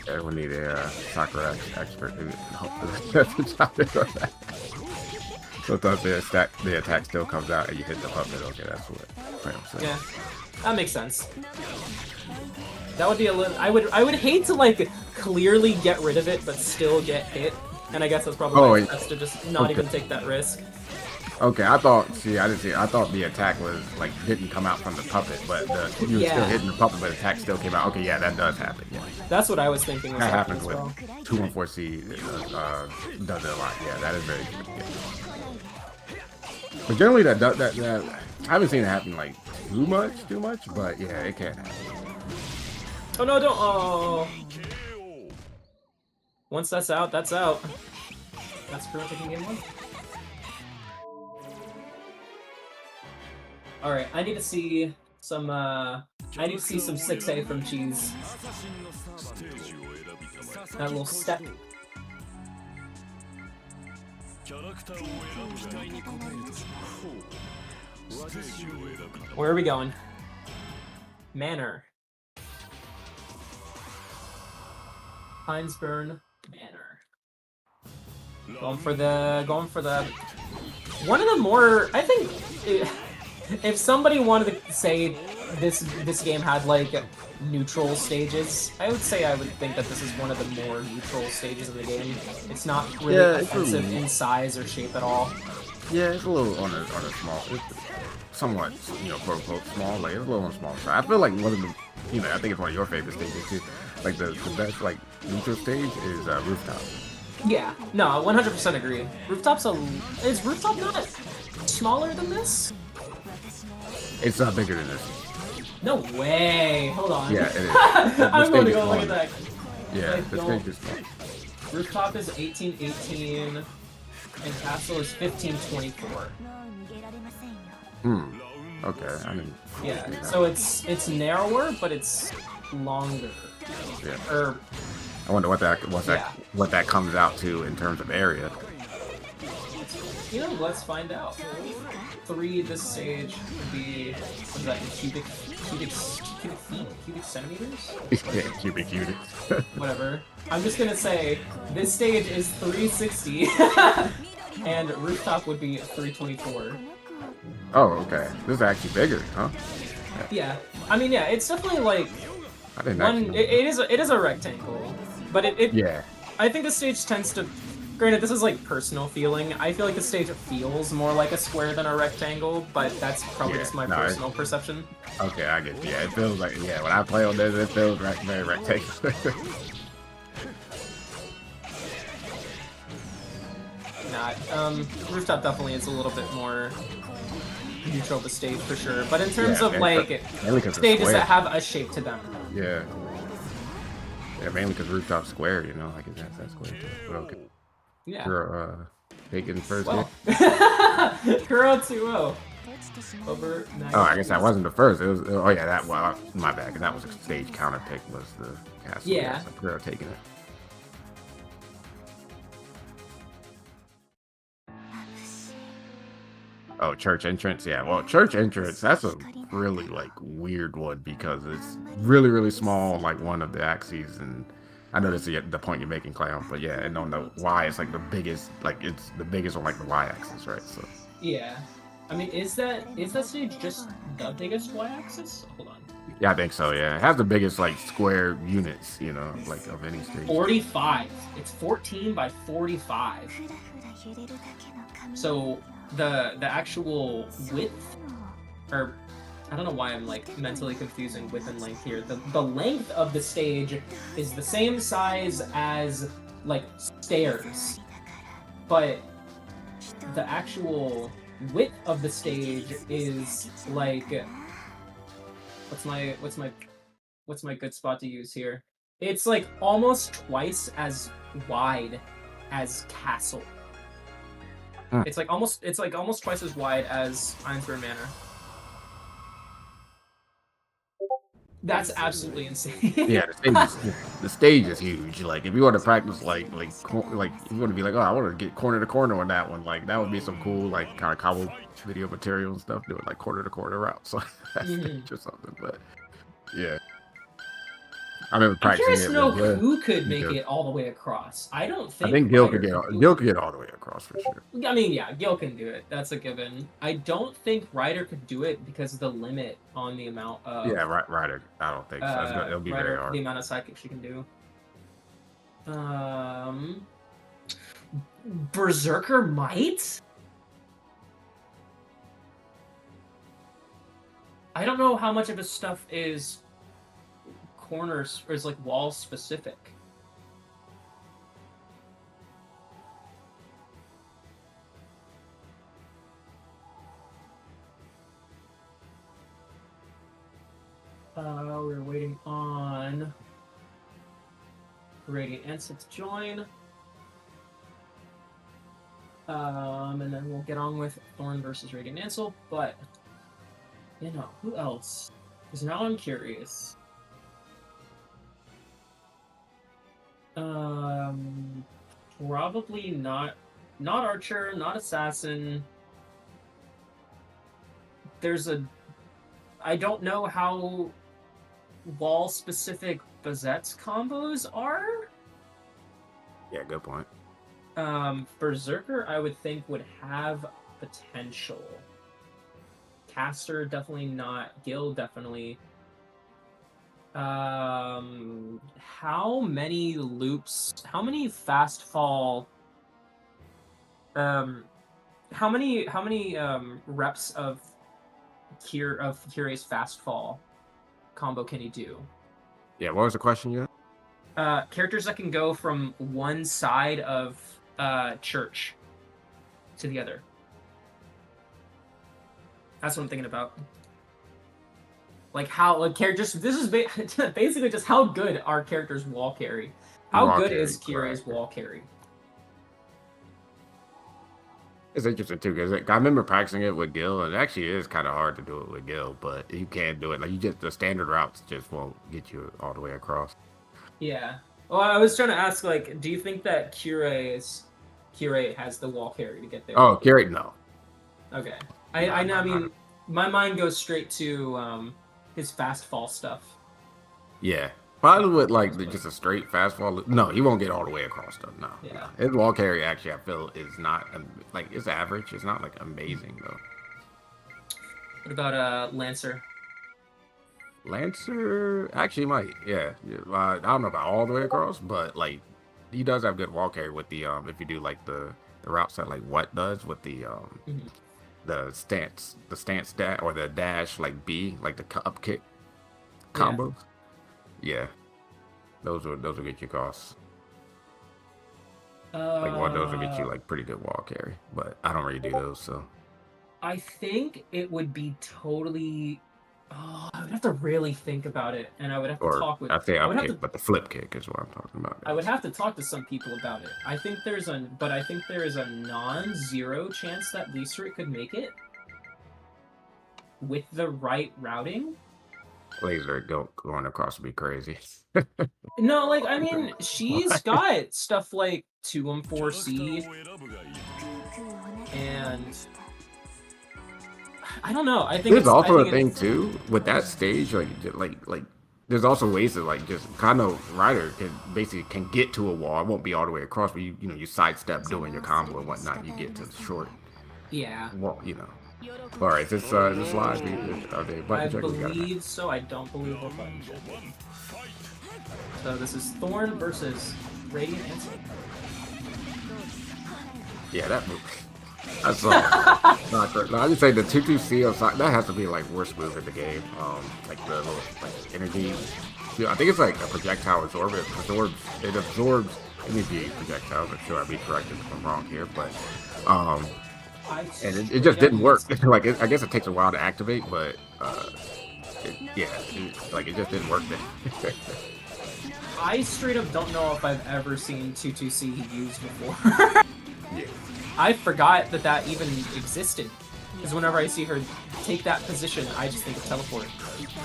Yeah, we need a Sakura expert to help us. Sometimes the attack still comes out and you hit the puppet. Okay, that's what I'm saying. Yeah, that makes sense. That would be a little. I would hate to like clearly get rid of it but still get hit, and I guess that's probably best to just not even take that risk. Okay, I thought the attack was like didn't come out from the puppet, but you were still hitting the puppet, but the attack still came out. Okay, yeah, that does happen. Yeah. That's what I was thinking. That happens with 214C. Does it a lot. Yeah, that is very good. Yeah. But generally, that I haven't seen it happen like too much, but yeah, it can happen. Oh no, don't! Oh. Once that's out, that's out. That's Kuro taking game one. All right, I need to see some 6A from Cheese. That little step. Where are we going? Manor. Hinesburn Manor. Going for the one of the more, I think, if somebody wanted to say this game had like neutral stages, I would think that this is one of the more neutral stages of the game. It's not really offensive in size or shape at all. Yeah, it's a little on a small, it's somewhat, quote unquote small. Like it's a little on the small side. I feel like one of the, I think it's one of your favorite stages too. Like the best like neutral stage is Rooftop. Yeah, no, 100% agree. Is Rooftop not smaller than this? It's not bigger than this. No way! Hold on. Yeah, it is. I'm going to go look at that. Yeah, the stage is small. Rooftop is 1818, and Castle is 1524. Okay, I mean. Yeah, so it's narrower, but it's longer. Yeah. I wonder what that comes out to in terms of area. Let's find out. This stage would be, what is that, cubic feet? Cubic centimeters? Yeah, cubic units. Whatever. I'm just gonna say, this stage is 360, and Rooftop would be 324. Oh, okay. This is actually bigger, huh? Yeah, I mean, yeah, it's definitely like I didn't one. actually. It is a rectangle, but Yeah. I think the stage tends to. Granted, this is like personal feeling. I feel like the stage feels more like a square than a rectangle, but that's probably Yeah. just my No. personal perception. Okay, I get. Yeah, it feels like. Yeah, when I play on this, it feels very rectangular. Not. Rooftop definitely is a little bit more neutral to stage for sure, but in terms Yeah, of like mainly because it's stages square. that have a shape to them. Yeah. Yeah, mainly because rooftop square. You know, like it has that square to it. But okay. Yeah. You're taking first Well, game. Kuro 2-0 over Oh, I guess Mag.And.Cheese. that wasn't the first. It was. Oh yeah, that. Well, my bad. 'Cause that was a stage counter pick. Was the castle? Yeah. So Sakura taking it. Oh, church entrance. Yeah. Well, church entrance. That's a really like weird one because it's really small, like one of the axes, and I know this is the point you're making, Clown. But yeah, and on the Y, it's like the biggest. Like it's the biggest on like the Y axis, right? So. Yeah. I mean, is that stage just the biggest y-axis? Hold on. Yeah, I think so. Yeah, it has the biggest like square units, you know, like of any stage. 45. It's 14 by 45. So the actual width, or I don't know why I'm like mentally confusing width and length here. The length of the stage is the same size as like stairs, but the actual width of the stage is like what's my good spot to use here? It's like almost twice as wide as Castle. It's like almost twice as wide as Ainsworth Manor. That's absolutely insane. Yeah, the stage is huge. Like if you want to practice like if you want to be like, oh, I want to get corner to corner on that one, like that would be some cool like kind of cobble video material and stuff, doing like corner to corner routes like that stage or something. But yeah, I remember I'm practicing curious it to know with Glenn. who could make because it all the way across. I don't I think think Gil Ryder could do get all the way across for sure. I mean, yeah, Gil can do it. That's a given. I don't think Ryder could do it because of the limit on the amount of Yeah, Ryder. I don't think so. It'll be very Ryder, hard. the amount of psychic she can do. Berserker might? I don't know how much of his stuff is corners or is like wall specific. We're waiting on Radiant Ansel to join. And then we'll get on with Thorn versus Radiant Ansel, but you know, who else? Because now I'm curious. Probably not Archer, not Assassin. I don't know how wall-specific Bazette's combos are. Yeah, good point. Berserker, I would think, would have potential. Caster, definitely not. Gil, definitely. How many loops? How many fast fall? How many reps of Kyrie's fast fall combo can he do? Yeah, what was the question you had? Characters that can go from one side of church to the other. That's what I'm thinking about. Like how like characters. This is basically just how good are characters wall carry. How Wall good carry, is Kyrie's right. wall carry? It's interesting too because I remember practicing it with Gil, and it actually is kind of hard to do it with Gil, but you can do it. Like the standard routes just won't get you all the way across. Yeah. Well, I was trying to ask, like, do you think that Curie has the wall carry to get there? Oh, Carrie, no. Okay. I mean, my mind goes straight to his fast fall stuff. Yeah, probably with like just a straight fast fall. No, he won't get all the way across though. No, Yeah. His wall carry actually I feel is not like it's average. It's not like amazing though. What about Lancer? Lancer actually might, yeah. I don't know about all the way across, but like he does have good wall carry with the if you do like the routes that like what does with the Mhm. the stance dash or the dash like B like the up kick Yeah. combos. Yeah, those will get you costs. Like one of those will get you like pretty good wall carry, but I don't really do those, so. I think it would be totally. Oh, I would have to really think about it, and I would have to Or talk with. I say I up would have kick, to. but the flip kick is what I'm talking about. I would have to talk to some people about it. I think there's a non-zero chance that Lisa could make it with the right routing. Laser going across would be crazy. No, like I mean, she's got stuff like 2M4C and I don't know. I think There's also a thing it's too with that stage, like there's also ways to like just kind of rider can get to a wall. It won't be all the way across, but you sidestep doing your combo and whatnot. You get to the short yeah. wall, All right, is this live? Are they I button check? believe so. I don't believe we're button checking. So this is Thorn versus Radiant Ansel. Yeah, that move. That's not great. No, I just say the 2-2-C of that has to be like worst move in the game. Like the little like energy. Yeah, I think it's like a projectile absorber. It absorbs energy projectiles. I'm sure I'd be corrected if I'm wrong here, but and it just didn't work. Like I guess it takes a while to activate, but it just didn't work then. I straight up don't know if I've ever seen 2-2-C used before. Yeah. I forgot that even existed. Because whenever I see her take that position, I just think of teleport.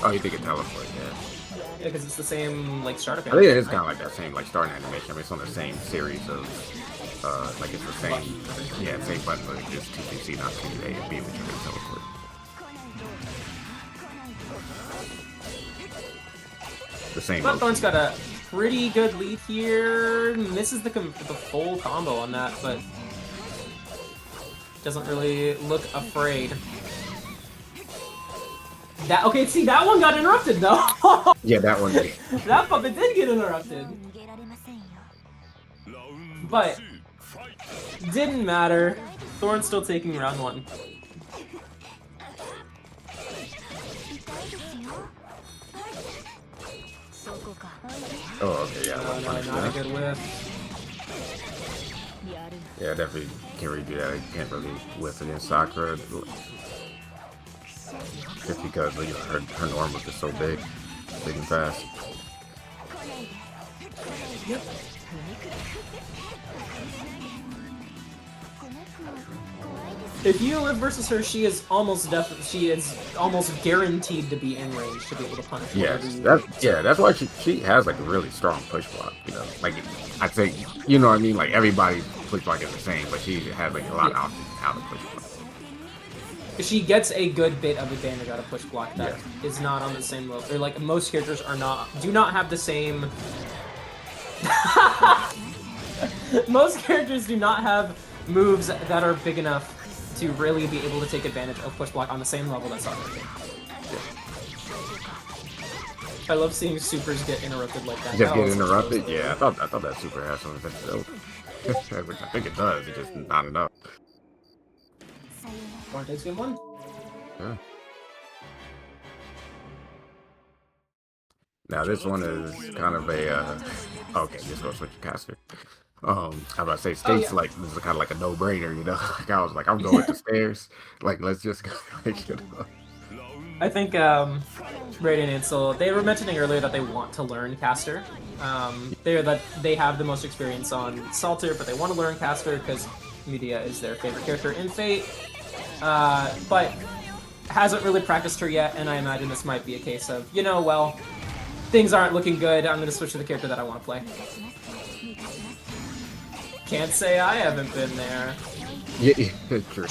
Oh, you think of teleport, yeah. Yeah, because it's the same, like, startup I think it animation, is kind of like that same, like, starting animation. I mean, it's on the same series of, like, it's the same, same button, but it's just 2-2-C, not 2-A and B, which you can teleport. The same. But Thorn's got a pretty good lead here. Misses the full combo on that, but doesn't really look afraid. Okay, see, that one got interrupted, though. Yeah, that one did. That puppet did get interrupted. But didn't matter. Thorn's still taking round one. Oh, okay, yeah. No, not a good whiff. Yeah, definitely can't really do that. I can't really whiff against Sakura. Just because her norm was just so big and fast. Yep. If you live versus her, she is almost guaranteed to be in range to be able to punish. That's why she has like a really strong push block. Like I'd say, what I mean, like everybody's push block is the same, but she has like a lot of options how to push block. She gets a good bit of advantage out of push block that is not on the same level. Or like most characters do not have the same. Most characters do not have moves that are big enough to really be able to take advantage of push block on the same level that Sakura can. I love seeing supers get interrupted like that. Just get interrupted? Yeah, I thought that super had something to which I think it does. It's just not enough. Vortex game one. Yeah. Now this one is kind of a okay, just go switch your caster. I was about to say states like this is kind of like a no-brainer, Like I was like, I'm going to stairs. Like let's just go. I think Raiden and Ansel, they were mentioning earlier that they want to learn caster. They have the most experience on Salter, but they want to learn caster because Media is their favorite character in Fate. But hasn't really practiced her yet, and I imagine this might be a case of, well, things aren't looking good, I'm going to switch to the character that I want to play. Can't say I haven't been there. Yeah, true.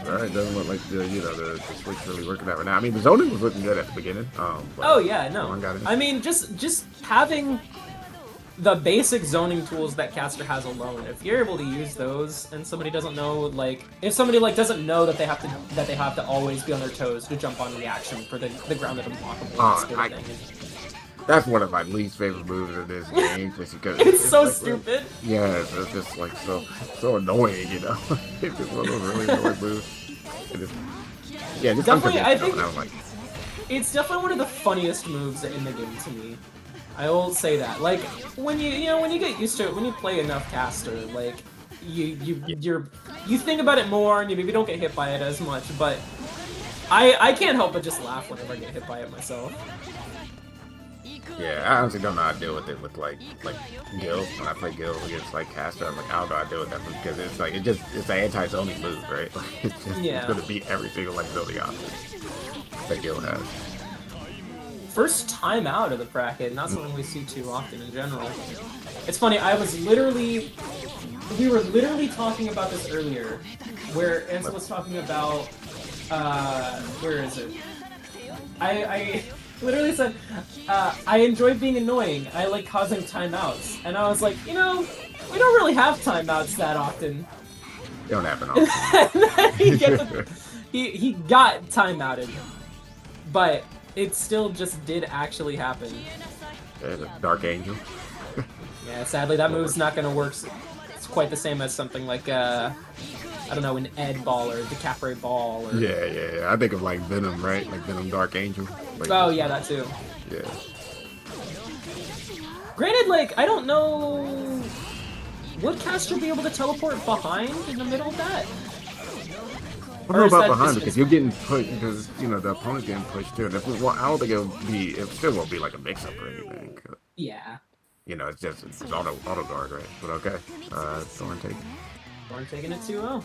Alright, doesn't look like the switch really working out right now. I mean, the zoning was looking good at the beginning. Oh yeah, no. I mean, just having the basic zoning tools that caster has alone, if you're able to use those and somebody doesn't know, like, if somebody like doesn't know that they have to always be on their toes to jump on reaction for the grounded unblockable sort of thing. That's one of my least favorite moves in this game, just because it's so like, stupid. Yeah, it's just like so annoying, you know. It's just one of those really annoying moves. Yeah, just definitely. I think like, it's definitely one of the funniest moves in the game to me. I will say that. Like when you get used to it, when you play enough caster, like you think about it more and you maybe don't get hit by it as much. But I can't help but just laugh whenever I get hit by it myself. Yeah, I honestly don't know how to deal with it with like Gil. When I play Gil against like caster, I'm like, I don't know how to deal with that move because it's like it's an anti-zoning move, right? Like, it's gonna beat every single like zoning option that Gil has. First time out of the bracket, not something we see too often in general. It's funny, we were literally talking about this earlier, where Ansel was talking about, where is it? I literally said, I enjoy being annoying, I like causing timeouts. And I was like, we don't really have timeouts that often. They don't happen often. he got timeouted. But it still just did actually happen. There's a Dark Angel. Yeah, sadly that move's not gonna work. It's quite the same as something like, I don't know, an Ed Ball or the Capre Ball. Or... Yeah. I think of like Venom, right? Like Venom Dark Angel. Like, oh, yeah, that too. Yeah. Granted, like, I don't know... Would caster be able to teleport behind in the middle of that? I don't know about behind because you're getting pushed because the opponent's getting pushed too. And if I don't think it still won't be like a mix-up or anything. Yeah. It's auto guard, right? But okay. Thorn taking. Thorn taking it 2-0.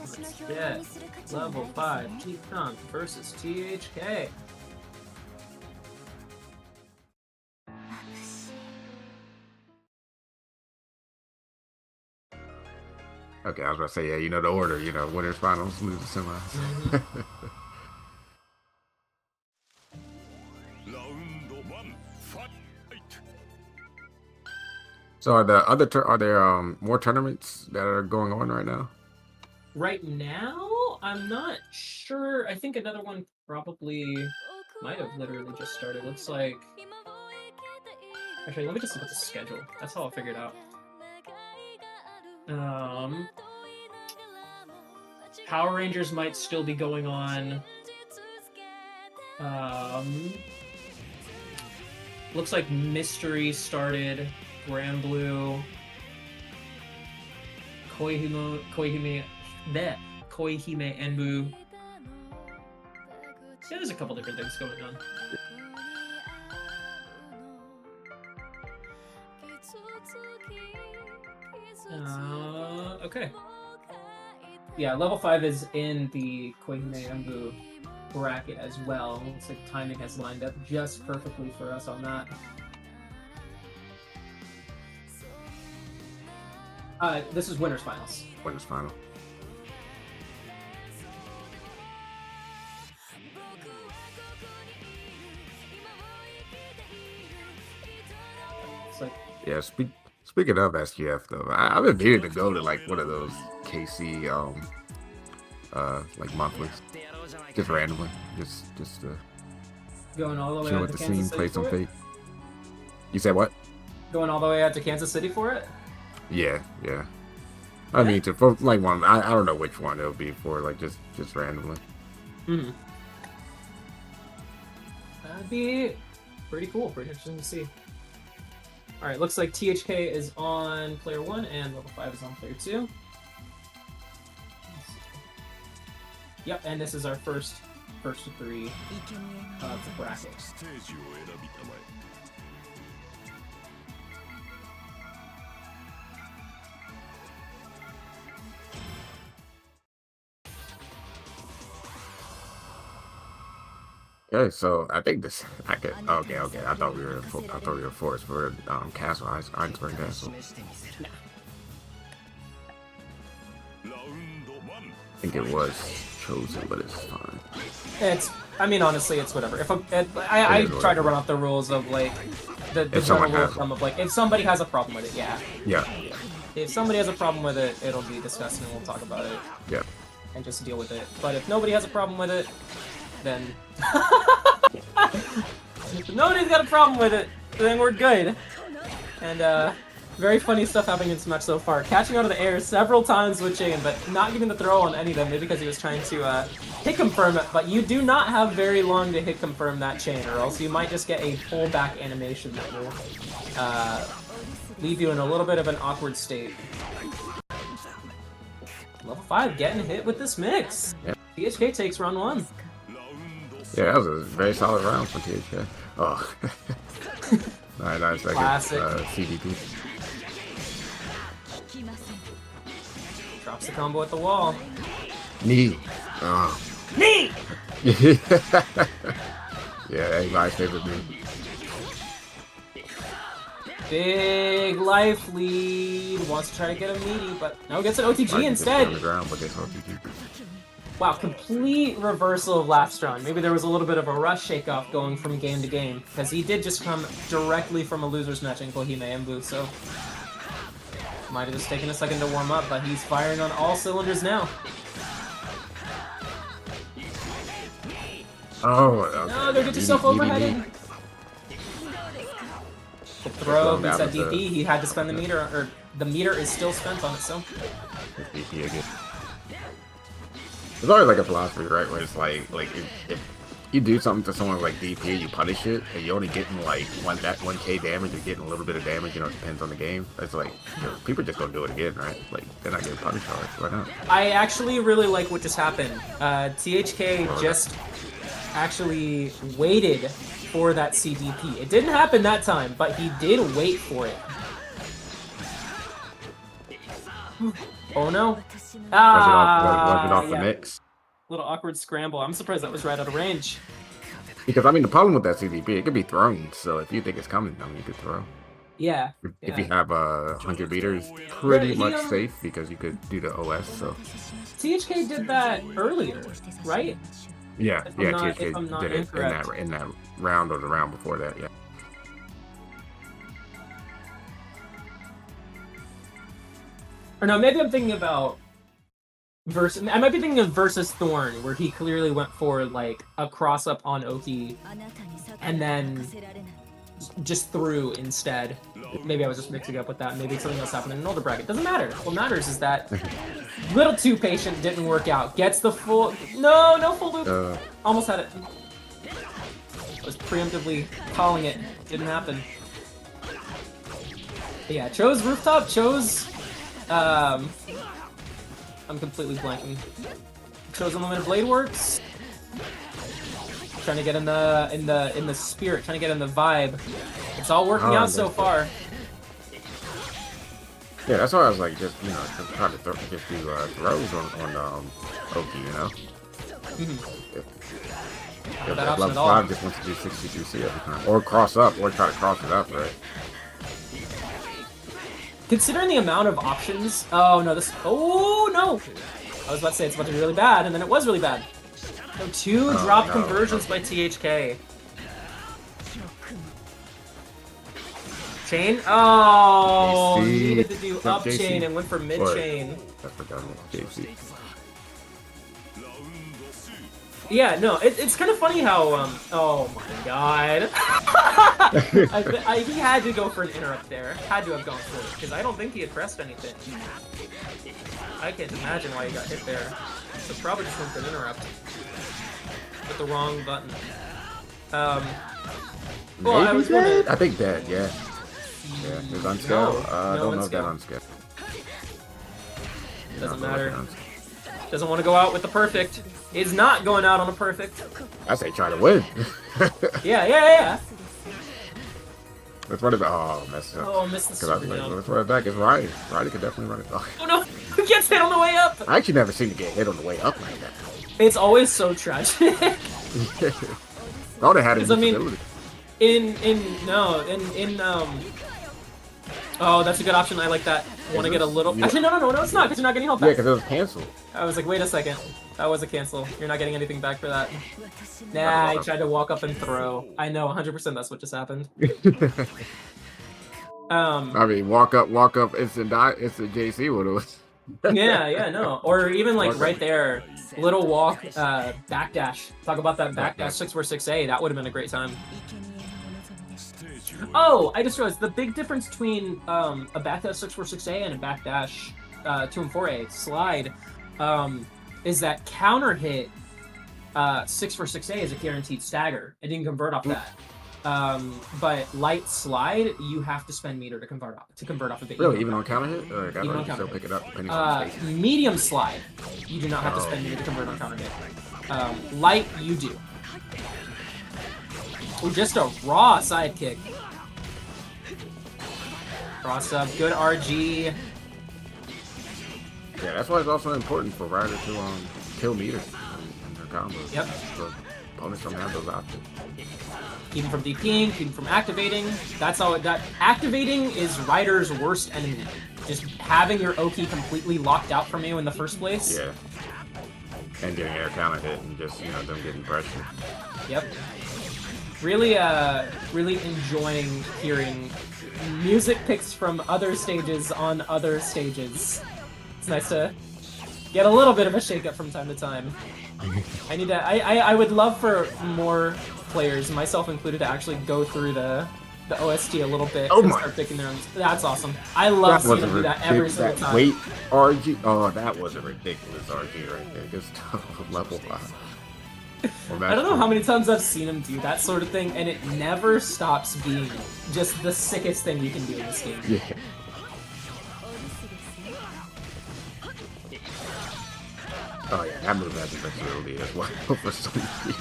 Let's get level 5 G-Con versus THK. Okay, I was about to say, yeah, the order, winners, finals, losers, semis. So are there more tournaments that are going on right now? Right now, I'm not sure. I think another one probably might have literally just started. Looks like. Actually, let me just look at the schedule. That's how I'll figure it out. Power Rangers might still be going on. Looks like Mystery started. Grand Blue. Koihime Enbu. Yeah, there's a couple different things going on. Okay. Yeah, level 5 is in the Koihime Enbu bracket as well. Looks like timing has lined up just perfectly for us on that. This is winners finals. Winners final. It's like, yeah. Speaking of SQF though, I've been meaning to go to like one of those KC like monthlies, just randomly, just going all the way chill out with to the Kansas scene, City play some for it? Fate. You said what? Going all the way out to Kansas City for it? Yeah. I mean, for like one, I don't know which one it'll be for, like just randomly. Mm-hmm. That'd be pretty cool, pretty interesting to see. All right, looks like THK is on player 1 and level 5 is on player 2. Yep, and this is our first of 3 of the bracket. Okay, so I think this. Okay. I thought we were forced for Castle Einstein Castle. I think it was chosen, but it's fine. I mean, honestly, it's whatever. I try to run off the rules of like the general rule of thumb of like if somebody has a problem with it, yeah. If somebody has a problem with it, it'll be discussed and we'll talk about it. Yeah. And just deal with it. But if nobody has a problem with it, then if nobody's got a problem with it, then we're good. And very funny stuff happening in this match so far. Catching out of the air several times with Chain, but not getting the throw on any of them, maybe because he was trying to hit confirm it, but you do not have very long to hit confirm that Chain, or else you might just get a pullback animation that will leave you in a little bit of an awkward state. Level 5 getting hit with this mix. Yep. THK takes round 1. Yeah, that was a very solid round for THK. Oh. 9 seconds. Classic. CDP. Drops the combo at the wall. Knee. Oh. Knee! Yeah, everybody's favorite move. Big life lead. Wants to try to get a meaty, but no, gets an OTG instead. On the ground, but gets OTG. Wow, complete reversal of last round. Maybe there was a little bit of a rush shake-off going from game to game, because he did just come directly from a loser's match in Kohime Embu, so might have just taken a second to warm up, but he's firing on all cylinders now. Oh, okay. No, go get yourself overheaded. The throw, beats that DP, he had to spend the meter, or the meter is still spent on it, so. DP again. There's always like a philosophy, right, where it's like if you do something to someone like DP, you punish it, and you're only getting like 1k damage, you're getting a little bit of damage, you know, it depends on the game. It's like, you know, people just gonna do it again, right? Like, they're not getting punished hard, why not? I actually really like what just happened. THK just actually waited for that CDP. It didn't happen that time, but he did wait for it. Oh no. Was it off the mix? Little awkward scramble. I'm surprised that was right out of range. Because, I mean, the problem with that CDP, it could be thrown, so if you think it's coming, I mean, you could throw. Yeah. If you have 100 meters, pretty much safe, because you could do the OS, so. THK did that earlier, right? Yeah, THK did it in that round or the round before that, yeah. Or no, maybe I'm thinking about I might be thinking of versus Thorn, where he clearly went for like a cross up on Oki and then just threw instead. Maybe I was just mixing up with that. Maybe something else happened in an older bracket. Doesn't matter. What matters is that little too patient, didn't work out. Gets the full. No full loop. Almost had it. I was preemptively calling it. Didn't happen. But yeah, chose rooftop. Chose. I'm completely blanking. Chose Unlimited Blade Works. Trying to get in the spirit, trying to get in the vibe. It's all working out so far. Yeah, that's why I was like, just try to just do throws on Oki, you know. If level 5 just wants to do 63C every time, or cross up, or try to cross it up, right? Considering the amount of options, oh no, oh no! I was about to say it's about to be really bad, and then it was really bad. No, two drop conversions by THK. Chain? Oh, needed to do up chain and went for mid chain. I forgot JC. Yeah, no, it's kind of funny how, oh my god. He had to go for an interrupt there. Had to have gone for it, because I don't think he had pressed anything. I can't imagine why he got hit there. So probably just went for an interrupt. With the wrong button. Well, I was wondering... I think dead, yeah. Yeah, is unscaled? I don't know if that unscaled. Doesn't matter. Doesn't want to go out with the perfect. Is not going out on a perfect. I say try to win. Yeah. Let's run it back. Oh, messed up. Oh, missed the super let's run it back. It's Ryder. Ryder could definitely run it back. Oh no! Who gets hit on the way up? I actually never seen it get hit on the way up like that. It's always so tragic. Oh, they had it. I mean, oh, that's a good option. I like that. Want to get a little... Yeah. Actually, no, it's not, because you're not getting health Yeah, back. because it was canceled. I was like, wait a second. That was a cancel. You're not getting anything back for that. Nah, I tried to walk up and throw. I know, 100% that's what just happened. I mean, walk up, instant JC would have. Yeah, no. Or even like right there, little walk, backdash. Talk about that backdash 646A. That would have been a great time. Oh, I just realized the big difference between a backdash 646A and a backdash 2 and 4A slide is that counter hit 646A is a guaranteed stagger. It didn't convert off that. But light slide, you have to spend meter to convert off of it. Really, even on counter hit? Or even on counter hit. Pick it up depending on the medium slide, you do not have to spend meter to convert on counter hit. Light, you do. Ooh, just a raw sidekick. Cross up, good RG. Yeah, that's why it's also important for Rider to kill meter in their combos. Yep. So opponents don't have those options. Keep him from DPing, keep him from activating. That's all. Activating is Rider's worst enemy. Just having your Oki completely locked out from you in the first place. Yeah. And getting air counter hit and just, them getting pressure. Yep. Really, really enjoying hearing music picks from other stages on other stages. It's nice to get a little bit of a shake-up from time to time. I would love for more players, myself included, to actually go through the OST a little bit and start picking their own. That's awesome. I love seeing them do that every single time. Wait, RG. Oh, that was a ridiculous RG right there. Just level 5. I don't know how many times I've seen him do that sort of thing, and it never stops being just the sickest thing you can do in this game. Yeah. Oh yeah, that move has invincibility as well for some reason.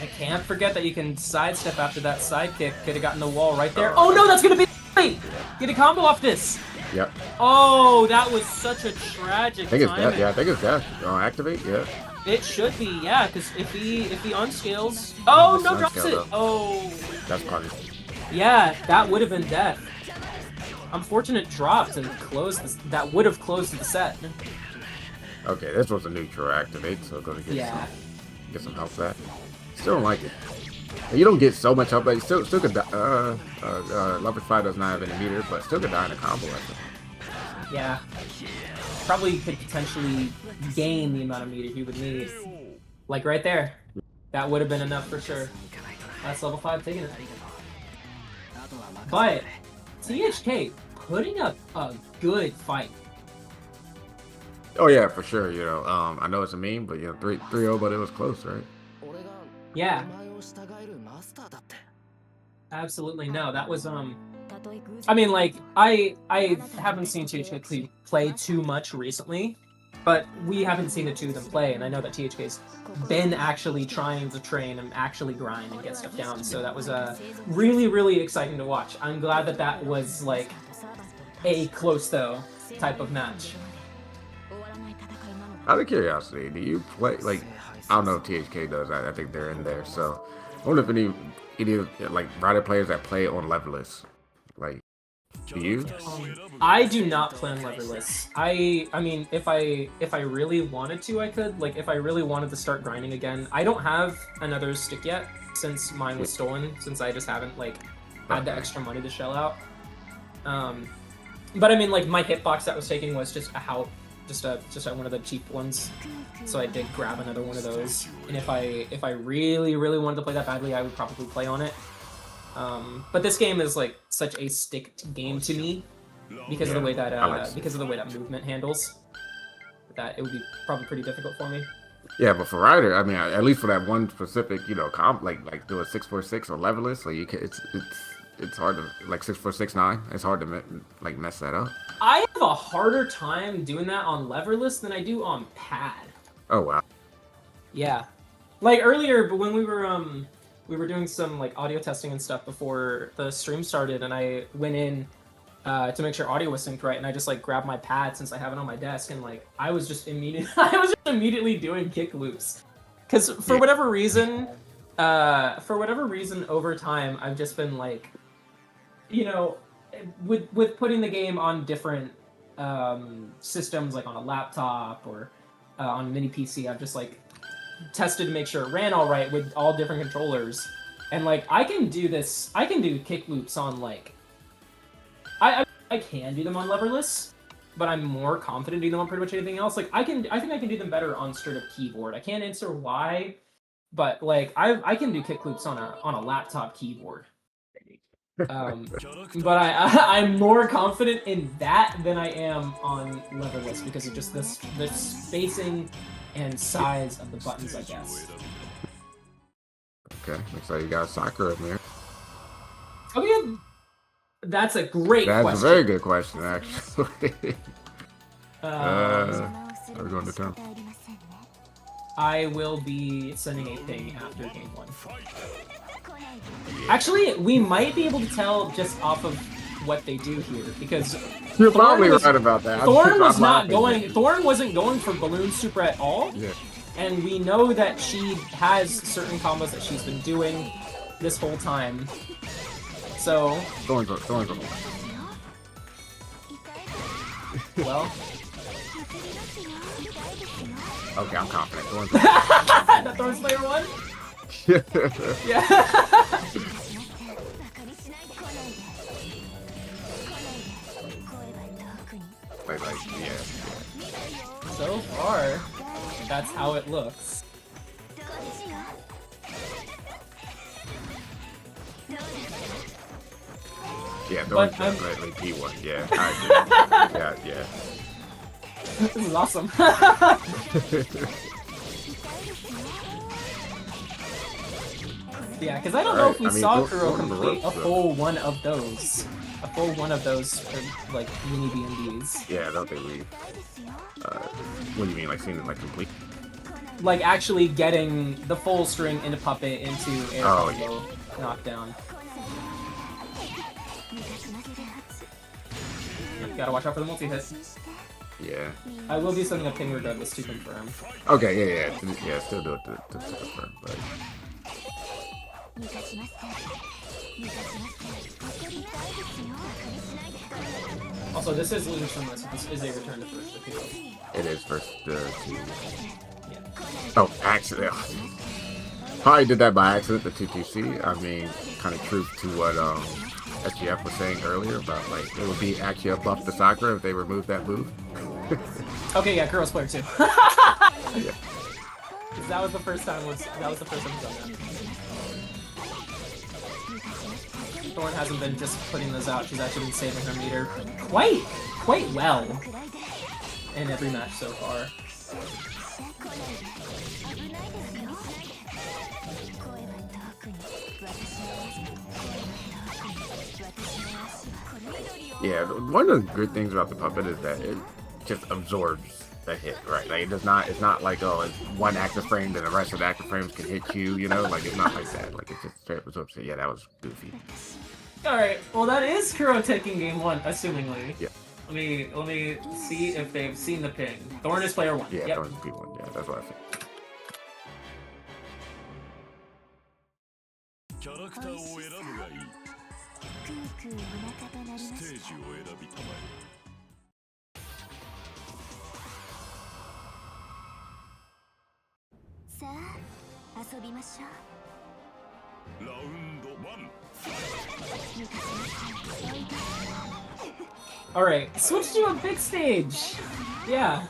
I can't forget that you can sidestep after that sidekick. Could have gotten the wall right there. Oh no, that's gonna be great! Get a combo off this. Yep. Oh, that was such a tragic. I think it's death. Yeah, I think it's death. Activate. Yeah. It should be, yeah, because if he unscales. Oh no, drops it. Oh. That's probably. Yeah, that would have been death. Unfortunate drop to close this. That would have closed the set. Okay, this was a neutral activate, so gonna get some help back. Still don't like it. And you don't get so much help back. You still could die. Level 5 does not have any meter, but still could die in a combo. Yeah. Probably could potentially gain the amount of meter he would need. Like right there. That would have been enough for sure. That's level 5 taking it. But THK putting up a good fight. Oh yeah, for sure. I know it's a meme, but 3-0, but it was close, right? Yeah. Absolutely no. That was I mean, like I haven't seen THK play too much recently, but we haven't seen the two of them play, and I know that THK's been actually trying to train and actually grind and get stuff down. So that was really, really exciting to watch. I'm glad that was like a close though type of match. Out of curiosity, do you play like? I don't know if THK does. I think they're in there. So I wonder if any like Rider players that play on levelers, like, do you? I do not play on leverless. I mean, if I really wanted to, I could. Like, if I really wanted to start grinding again, I don't have another stick yet since mine was stolen. Since I just haven't like had the extra money to shell out. But I mean, like my hitbox that was taking was just just one of the cheap ones. So I did grab another one of those. And if I really, really wanted to play that badly, I would probably play on it. But this game is like such a sticked game to me because of the way that movement handles. That it would be probably pretty difficult for me. Yeah, but for Rider, I mean, at least for that one specific, comp, like do a 646 or levelers, so you can, it's hard to like 646-9. It's hard to like mess that up. I have a harder time doing that on leverless than I do on pad. Oh wow. Yeah, like earlier, but when we were doing some like audio testing and stuff before the stream started, and I went in to make sure audio was synced right, and I just like grabbed my pad since I have it on my desk, and like I was just immediately doing kick loops, because for whatever reason, For whatever reason, over time, I've just been like, you know, with putting the game on different systems, like on a laptop or on a mini PC, I've just like tested to make sure it ran all right with all different controllers. And like, I can do this. I can do kick loops on like, I can do them on leverless, but I'm more confident doing them on pretty much anything else. Like I think I can do them better on straight up keyboard. I can't answer why, but like I can do kick loops on a laptop keyboard. But I'm more confident in that than I am on leverless because of just the spacing and size of the buttons, I guess. Okay, looks like you got Sakura in there. Oh yeah, that's a great question. That's a very good question, actually. Are we going to turn? I will be sending a ping after game 1. Actually, we might be able to tell just off of what they do here because you're probably right about that. Thorn was not going. Thorn wasn't going for Balloon Super at all. Yeah. And we know that she has certain combos that she's been doing this whole time. So. Thorn's well. Okay, I'm confident. Thorn's that Thorn's player 1? Yeah. yeah. So far, that's how it looks. Yeah, Thorn's definitely P1. Yeah, I agree. Yeah. This is awesome. Yeah, because I don't know if we saw Kuro complete a full one of those. A full one of those, like, mini BNDs. Yeah, I don't think we... what do you mean, like, seeing it, like, complete? Like, actually getting the full string into Puppet into air combo knockdown. Gotta watch out for the multi-hit. Yeah. I will be sending a ping regardless to confirm. Okay, yeah, still do it to confirm, but... Also, this is losing from this. This is a return to first appeal. It is first to... Yeah. Oh, accident. Probably did that by accident, the 2TC. I mean, kind of truth to what SGF was saying earlier about, like, it would be actually a buff to Sakura if they removed that move. Okay, yeah, Kuro's player 2. Yeah. That was the first time he's done that. Thorn hasn't been just putting those out, she's actually been saving her meter quite well in every match so far. Yeah, one of the good things about the puppet is that it just absorbs the hit, right? Like, it's not like, oh, it's one active frame, then the rest of the active frames can hit you, you know? Like, it's not like that. Like, it just straight up absorbs it. Yeah, that was goofy. Alright, well that is Kuro taking game 1, assumingly. Yeah. Let me see if they've seen the ping. Thorn is player 1. Yeah, yep. Thorn's P1, yeah, that's what I think. Alright, switch to a big stage! Yeah.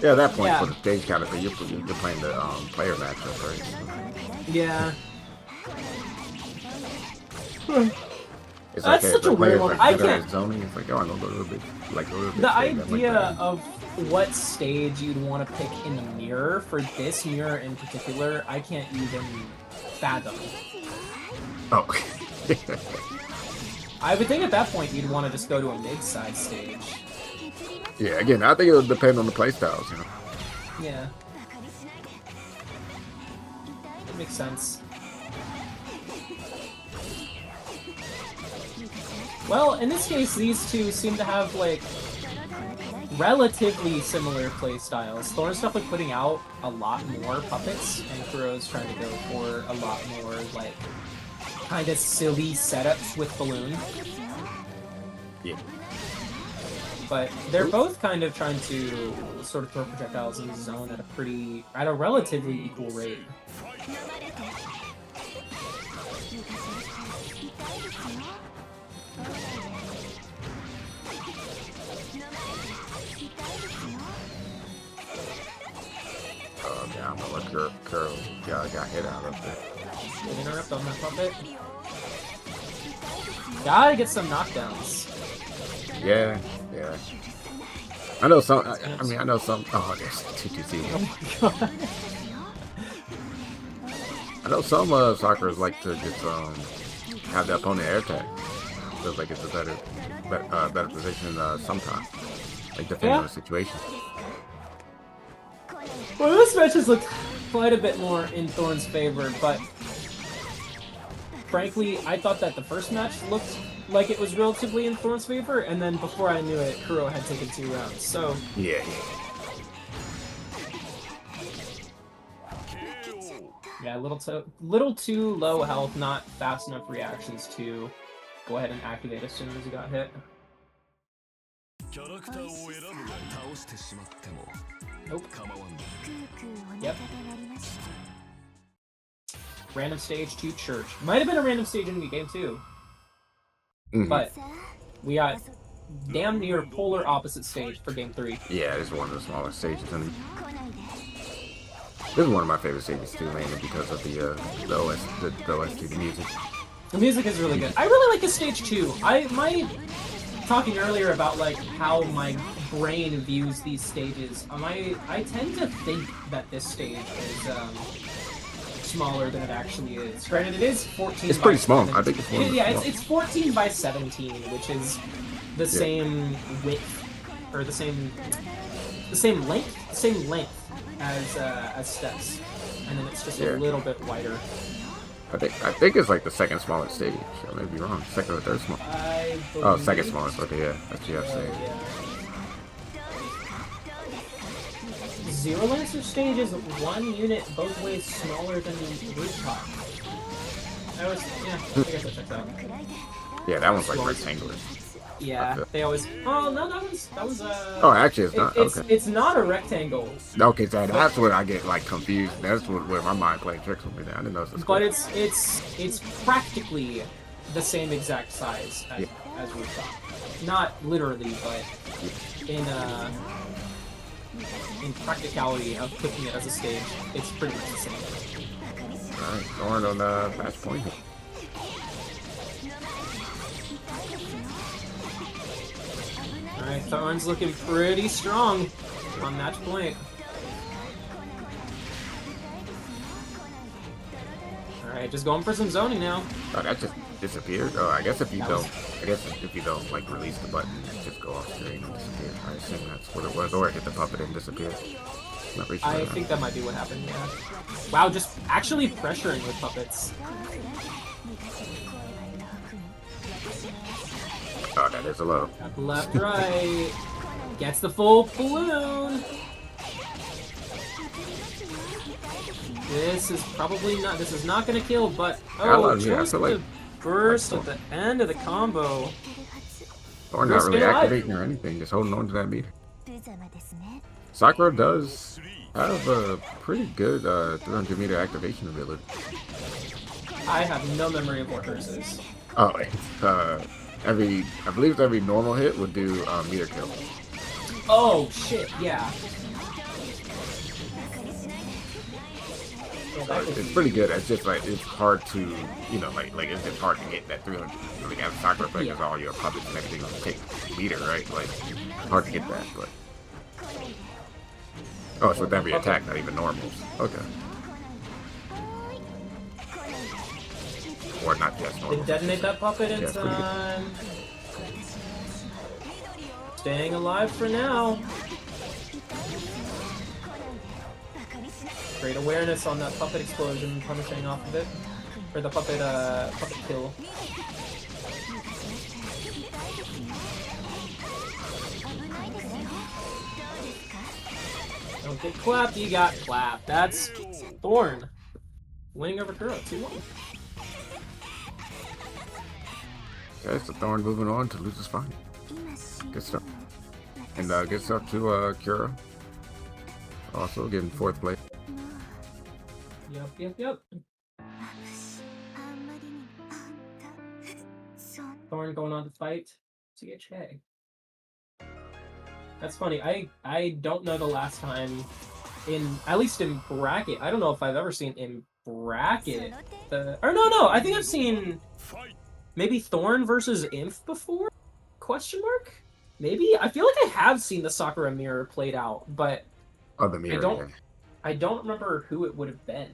Yeah, at that point, for the stage counter, you're playing the player matchup, right? Yeah. It's That's okay, such a weird one. I can't. Zoning, it's like, oh, I'm gonna go a little bit, The idea of what stage you'd want to pick in the mirror, for this mirror in particular, I can't even fathom. Oh. I would think at that point you'd want to just go to a mid-side stage. Yeah, again, I think it would depend on the playstyles, you know? Yeah. That makes sense. Well, in this case, these two seem to have, like, relatively similar play styles. Thorn's definitely putting out a lot more puppets, and Kuro's trying to go for a lot more, like, kind of silly setups with Balloon. Yeah. But they're both kind of trying to sort of throw projectiles in the zone at a relatively equal rate. Oh, yeah, I'm gonna let Kuro got hit out of it. Good interrupt on that puppet. Gotta get some knockdowns. Yeah. I know some. I know some. Oh, there's 2-2-Z. Oh my god. I know some Sakuras like to just have the opponent air tag. Feels like it's a better position sometimes, like depending on the situation. Well, this match has looked quite a bit more in Thorn's favor, but frankly, I thought that the first match looked like it was relatively in Thorn's favor, and then before I knew it, Kuro had taken 2 rounds. So Yeah. Yeah, a little too low health, not fast enough reactions to go ahead and activate as soon as he got hit. Nope. Yep. Random stage to church. Might have been a random stage in the game too. But we got damn near polar opposite stage for game 3. Yeah, this is one of the smaller stages, and this is one of my favorite stages too, mainly because of the OST music. The music is really good. I really like this stage too. Talking earlier about like how my brain views these stages. I tend to think that this stage is smaller than it actually is. Granted, it is 14. It's pretty small. I think it's it's 14 by 17, which is the same width or the same length as steps, and then it's just a little bit wider. I think it's like the second smallest stage. I may be wrong. Second or third smallest. Oh, second smallest. Okay, yeah, that's what you have to say. Yeah. Zero Lancer stage is 1 unit both ways smaller than the rooftop. I guess that checks out. Yeah, that one's like rectangular. Yeah, they always. Oh no, that was. Oh, actually, it's not. Okay. It's not a rectangle. Okay, so that's where I get like confused. That's where my mind playing tricks with me. There, I didn't know this. But it's practically the same exact size as rooftop. Not literally, but in practicality of picking it as a stage, it's pretty much the same. All right, Thorn on the match point. Alright, Thorn's looking pretty strong on match point. Alright, just going for some zoning now. Oh, that just disappeared. Oh, I guess if you don't like release the button, it just go off screen and disappear. I assume that's what it was, or hit the puppet and disappear. I think that might be what happened. Yeah. Wow, just actually pressuring with puppets. Oh, that is a low. Left, right. Gets the full balloon. This is not gonna kill, but chose to burst at the end of the combo. Or not really activating or anything, just holding on to that meter. Sakura does have a pretty good 300 meter activation ability. I have no memory of what hers is. Oh, I believe every normal hit would do meter kill. Oh shit, yeah. It's pretty good. It's just like it's hard to, like it's just hard to hit that 300. Like as Sakura plays, because all your puppets and everything will take meter, right? Like hard to get that, but it's with every attack, not even normals. Okay. Or not just normal. They detonate that puppet in time. Staying alive for now. Great awareness on that puppet explosion, punishing off of it. Or the puppet kill. Don't get clapped, you got clapped. That's Thorn winning over Kuro 2-1. Okay, so Thorn moving on to lose his fight. Good stuff. And good stuff to Kuro. Also getting 4th place. Yep. Thorn going on to fight CHA. That's funny. I don't know the last time at least in bracket. I don't know if I've ever seen in bracket no, I think I've seen maybe Thorn versus Inf before? Question mark? Maybe? I feel like I have seen the Sakura mirror played out, but Oh, the mirror. I don't remember who it would have been.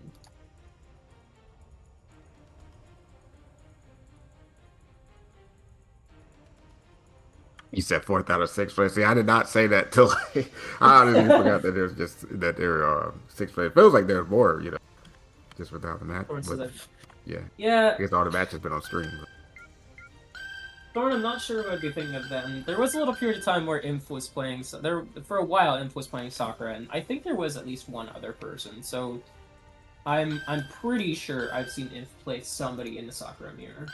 You said 4th out of 6th place. See, I did not say that till I honestly forgot that there's just that there are 6th place. Feels like there's more, you know, just without the match. But, yeah. I guess all the matches been on stream. Thorn, I'm not sure what I'd be thinking of then. There was a little period of time where Inf was playing. For a while, Inf was playing Sakura, and I think there was at least one other person. So I'm pretty sure I've seen Inf play somebody in the Sakura mirror.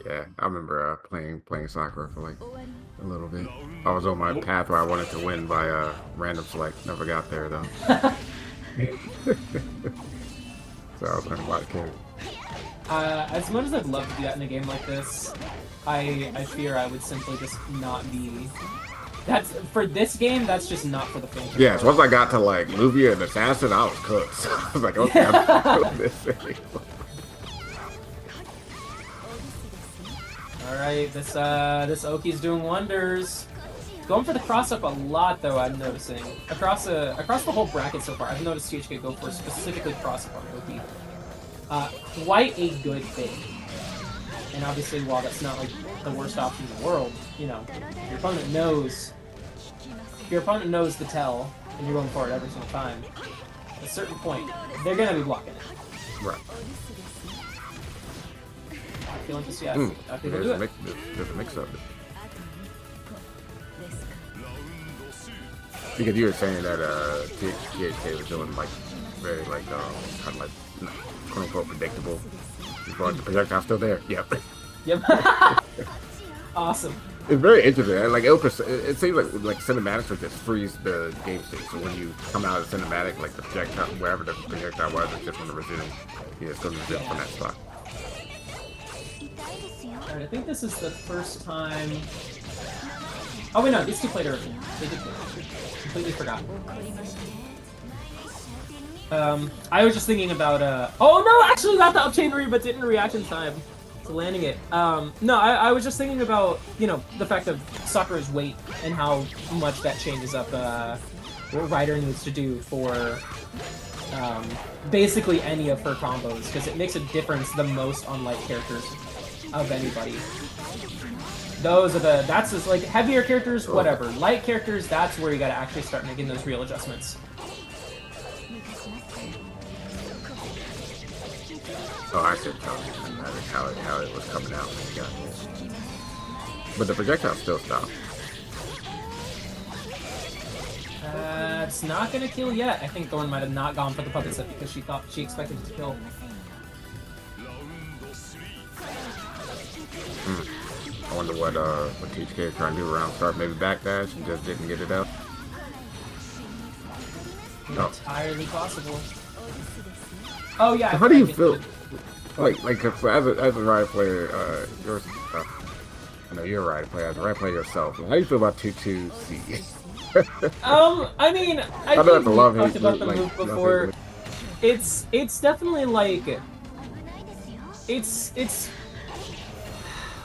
Yeah, I remember playing Sakura for like a little bit. I was on my path where I wanted to win by random select. Never got there though. So I was learning a lot of characters. As much as I'd love to do that in a game like this, I fear I would simply just not be. For this game, that's just not for the fan. Yeah, so once I got to like Luvia and Assassin, I was cooked. So I was like, okay, I'm not doing this anymore. Alright, this Oki's doing wonders. Going for the cross-up a lot, though, I'm noticing. Across the whole bracket so far, I've noticed THK go for specifically cross-up on Oki. Quite a good thing. And obviously, while that's not, like, the worst option in the world, you know, if your opponent knows the tell, and you're going for it every single time, at a certain point, they're gonna be blocking it. Right. I feel like this, yeah. I think there's a mix of it. Because you were saying that THK was doing like very like kind of like quote unquote predictable. The projectile's still there. Yep. Yep. Awesome. It's very interesting. Like it seems like cinematics would just freeze the game state. So when you come out of the cinematic, like the projectile, wherever the projectile was, it's just going to resume. Yeah, it's going to resume from that spot. Alright, I think this is the first time. Oh wait, no, these two played earlier. They did play. Completely forgot. I was just thinking about oh no, actually got the up chain read, but didn't react in time to landing it. No, I was just thinking about, you know, the fact of Sakura's weight and how much that changes up what Ryder needs to do for basically any of her combos, because it makes a difference the most on light characters of anybody. That's just like heavier characters, whatever. Light characters, that's where you gotta actually start making those real adjustments. Oh, I said how it was coming out when you got here. But the projectile still stopped. It's not gonna kill yet. I think Thorn might have not gone for the puppet set because she expected it to kill. I wonder what THK is trying to do around start, maybe backdash and just didn't get it out. Entirely possible. Oh yeah. So how do you feel? Like as a Riot player, I know you're a Riot player. As a Riot player yourself, how do you feel about 2-2-C? I mean, I think we talked about the move before. It's definitely like it's.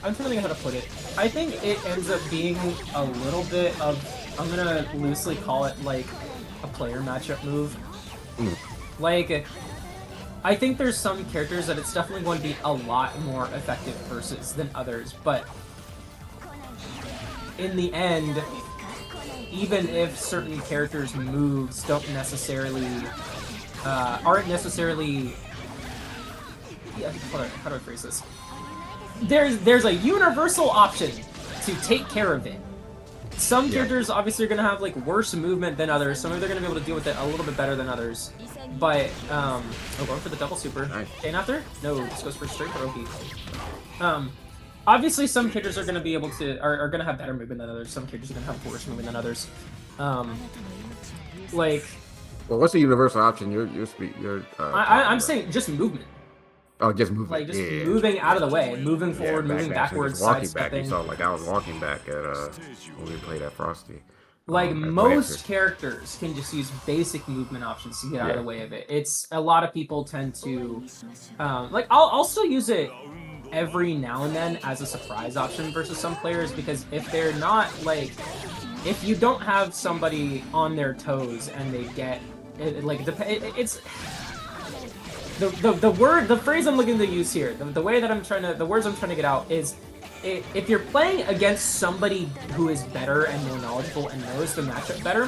I'm trying to think of how to put it. I think it ends up being a little bit of I'm gonna loosely call it like a player matchup move. Like, I think there's some characters that it's definitely going to be a lot more effective versus than others, but in the end, even if certain characters' moves don't necessarily aren't necessarily how do I phrase this? There's a universal option to take care of it. Some characters obviously are going to have like worse movement than others. Some of them are going to be able to deal with it a little bit better than others. But going for the double super. Nice. Chain after? No, this goes for straight Kuroki. Obviously some characters are going to be able to are going to have better movement than others. Some characters are going to have worse movement than others. Like. Well, what's the universal option? I'm saying just movement. Oh, just moving. Like, just moving out of the way. Moving forward, moving backwards, walking back. sidestepping. You saw, like, I was walking back at, when we played at Frosty. Like, most characters can just use basic movement options to get out of the way of it. It's, a lot of people tend to, like, I'll still use it every now and then as a surprise option versus some players, because if they're not, like, if you don't have somebody on their toes and they get, it's... The phrase I'm looking to use here, the words I'm trying to get out is, if you're playing against somebody who is better and more knowledgeable and knows the matchup better,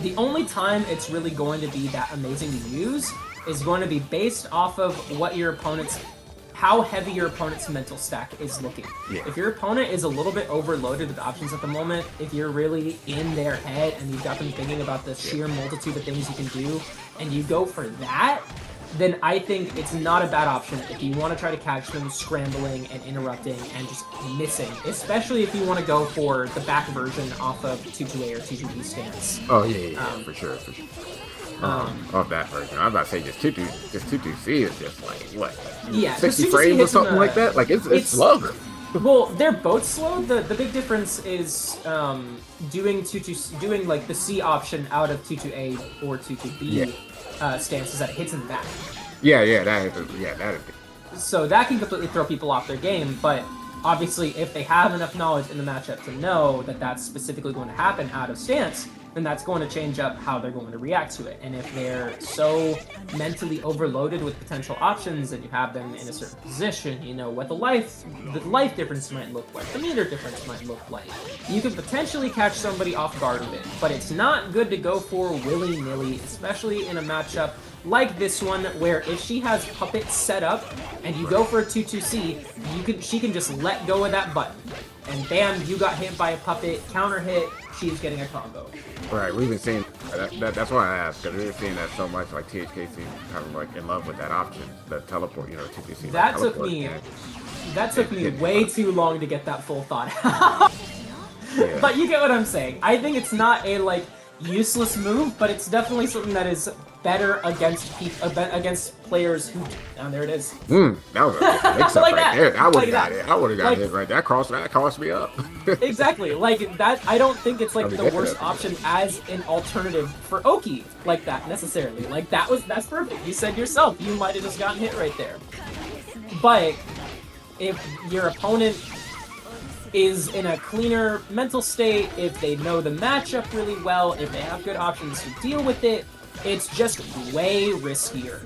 the only time it's really going to be that amazing to use is going to be based off of how heavy your opponent's mental stack is looking. Yeah. If your opponent is a little bit overloaded with options at the moment, if you're really in their head and you've got them thinking about the sheer multitude of things you can do, and you go for that, then I think it's not a bad option if you want to try to catch them scrambling and interrupting and just missing, especially if you want to go for the back version off of 2-2A or 2-2B stance. Oh, yeah, for sure. Off that version. I was about to say just 2-2C is just like, what? Yeah, 60 frames or something like that? Like, it's slow. Well, they're both slow. The big difference is doing like the C option out of 2-2A or 2-2B. Stances that it hits in the back. That is. So that can completely throw people off their game, but obviously if they have enough knowledge in the matchup to know that that's specifically going to happen out of stance, then that's going to change up how they're going to react to it. And if they're so mentally overloaded with potential options and you have them in a certain position, you know what the life difference might look like, the meter difference might look like. You can potentially catch somebody off guard with it, but it's not good to go for willy-nilly, especially in a matchup like this one, where if she has Puppet set up and you go for a 2-2C, she can just let go of that button. And bam, you got hit by a Puppet, counter hit, she's getting a combo. Right, we've been seeing that's why I asked, because we've been seeing that so much, like THK seems kind of like in love with that option, the teleport, 2-2C. That took me way too long to get that full thought out. Yeah. But you get what I'm saying. I think it's not a like useless move, but it's definitely something that is better against players who. And there it is. That was a mix-up like right there. I would have got it. I would have got like, hit right there. That cost me up. Exactly. Like that. I don't think it's like the worst option as an alternative for Oki like that necessarily. Like that's perfect. You said yourself. You might have just gotten hit right there. But if your opponent is in a cleaner mental state, if they know the matchup really well, if they have good options to deal with it, it's just way riskier.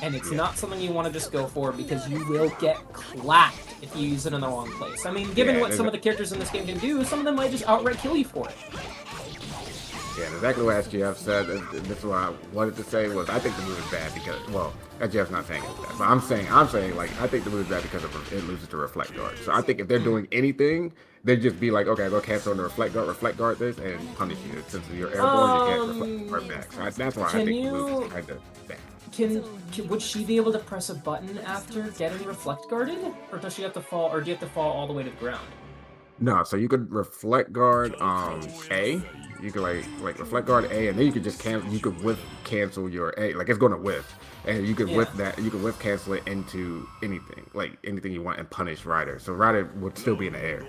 And it's not something you want to just go for because you will get clapped if you use it in the wrong place. I mean, given what some of the characters in this game can do, some of them might just outright kill you for it. Yeah, exactly what SGF said. This is what I wanted to say was I think the move is bad because, well, SGF's not saying it's bad, but I'm saying like I think the move is bad because it loses to reflect guard. So I think if they're doing anything, they'd just be like, okay, go cancel on the reflect guard this, and punish you. Since you're airborne, you can't reflect guard back. So that's why I think the move is kind of bad. Would she be able to press a button after getting reflect guarded, or does she have to fall, or do you have to fall all the way to the ground? No, so you could reflect guard A. You could like reflect guard A, and then you could just cancel. You could whiff cancel your A, like it's going to whiff, and you could whiff that. You could whiff cancel it into anything, like anything you want, and punish Ryder. So Ryder would still be in the air.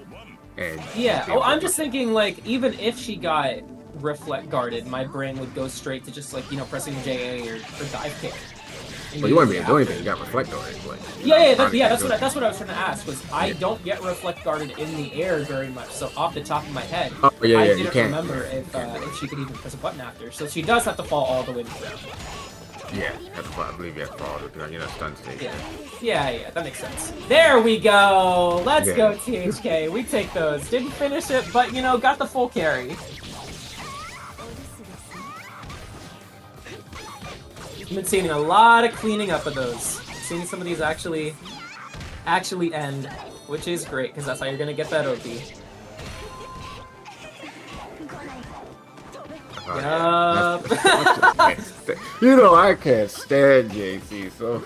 And yeah. Oh, I'm just thinking like even if she got reflect guarded, my brain would go straight to just like pressing JA or dive kick. Well, you wouldn't be able to do anything. You got reflect already. Like, that's what I was trying to ask. Was I don't get reflect guarded in the air very much. So off the top of my head, I didn't remember if she could even press a button after. So she does have to fall all the way to the ground. Yeah, I believe you have to fall to the ground. Stun state. Yeah, that makes sense. There we go. Let's go, THK. We take those. Didn't finish it, but got the full carry. I've been seeing a lot of cleaning up of those. Seeing some of these actually end, which is great, because that's how you're gonna get that OP. Yup. I can't stand JC, so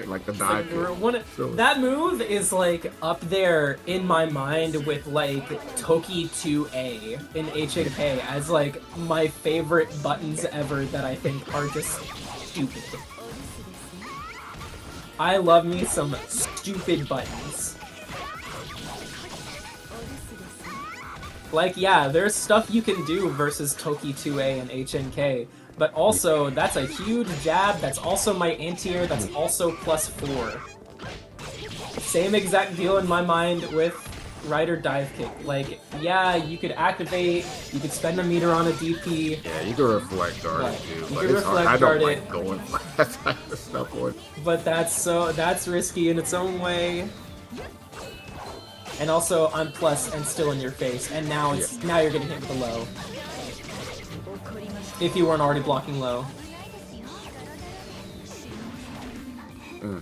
like the dive. That move is like up there in my mind with like Toki 2A in HNK as like my favorite buttons ever that I think are just stupid. I love me some stupid buttons. Like, yeah, there's stuff you can do versus Toki 2A and HNK, but also, that's a huge jab, that's also my anti-air, that's also +4. Same exact deal in my mind with Rider Dive Kick. Like, yeah, you could activate, you could spend a meter on a DP. Yeah, you can reflect guard it too, but it's hard. I don't like going for that type of stuff. But that's risky in its own way. And also, I'm plus and still in your face, and now you're getting hit with a low. If you weren't already blocking low.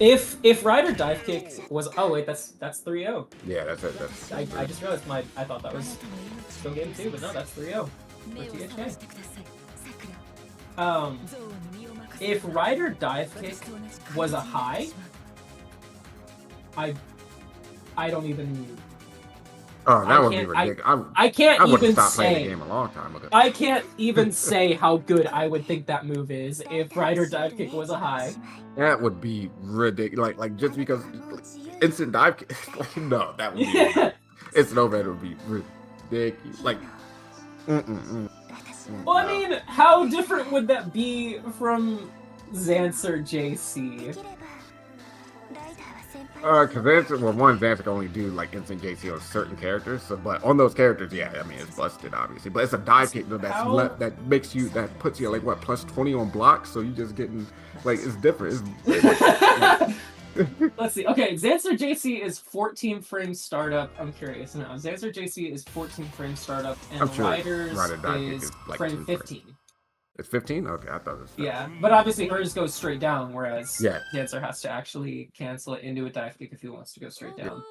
If Rider Dive Kick was that's 3-0. Yeah, that's it. I just realized I thought that was still game 2, but no, that's 3-0 for THK. If Rider Dive Kick was a high, I don't even. Oh, that would be ridiculous. I would have stopped playing the game a long time ago. I can't even say how good I would think that move is if Rider Dive Kick was a high. That would be ridiculous. Like just because instant dive kick, no, that would be instant overhead would be ridiculous. Like, Well, I mean, how different would that be from Zancer JC? Because Zancer can only do like instant JC on certain characters. So, but on those characters, yeah, I mean it's busted obviously. But it's a dive kick that puts you like what +20 on blocks. So you just getting like it's different. Let's see. Okay, Zancer JC is 14 frame startup. I'm curious now. Zancer JC is 14 frame startup, and Rider is like frame 15. It's 15? Okay, I thought it was 15. Yeah, but obviously hers goes straight down, whereas Zancer has to actually cancel it into a dive kick if he wants to go straight down.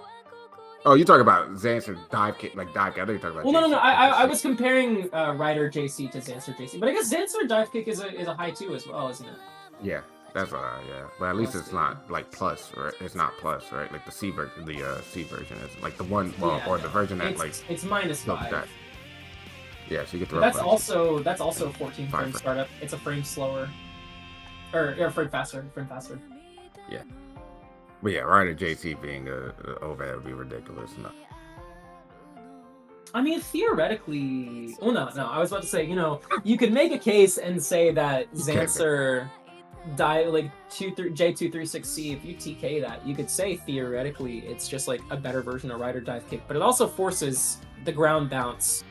Oh, you talk about Zancer dive kick, like dive kick. I think you talking about. Well, no. I was comparing Rider JC to Zancer JC, but I guess Zancer dive kick is a high too as well, isn't it? Yeah, that's but at least it's not like plus, right? It's not plus, right? Like the C version, C version is like the one, or the version that like it's -5. Yeah, so you get the. That's also 14 frame startup. It's a frame slower, or frame faster. Yeah, but yeah, Rider JC being a overhead would be ridiculous. No. I mean, theoretically, well, no. I was about to say, you could make a case and say that Zancer like J236C. If you TK that, you could say theoretically it's just like a better version of Rider Dive Kick, but it also forces the ground bounce,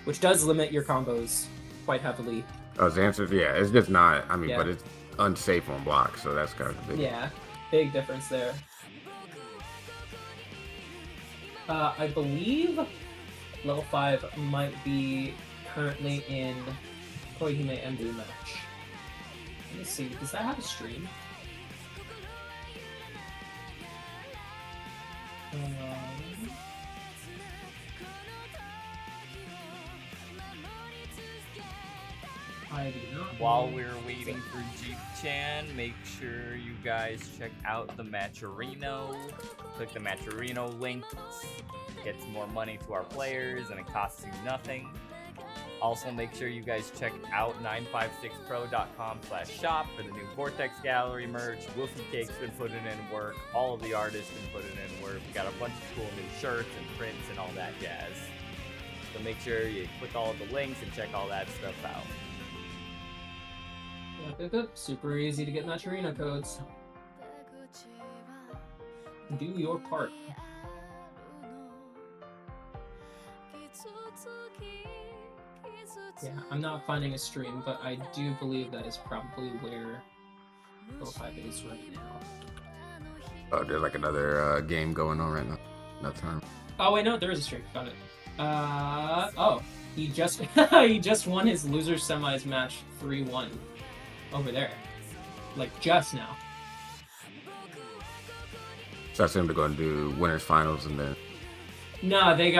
which does limit your combos quite heavily. Oh, Zancer, yeah, it's just not. I mean, but it's unsafe on blocks, so that's kind of big. Yeah, big difference there. I believe level 5 might be currently in Koihime Embu match. Let me see. Does that have a stream? While we're waiting for Jeep-chan, make sure you guys check out the Matcherino. Click the Matcherino link, get some more money to our players, and it costs you nothing. Also, make sure you guys check out 956pro.com/shop for the new Vortex Gallery merch. Wolfie Cake's been putting in work. All of the artists been putting in work. We got a bunch of cool new shirts and prints and all that jazz. So make sure you click all of the links and check all that stuff out. Super easy to get Maturino codes. Do your part. Yeah, I'm not finding a stream, but I do believe that is probably where Go5 is right now. Oh, there's like another game going on right now. No time. Oh wait, no, there is a stream. Got it. Oh, he just he just won his losers semis match 3-1 over there, like just now. So I assume they're going to do winners finals and then. Nah, they're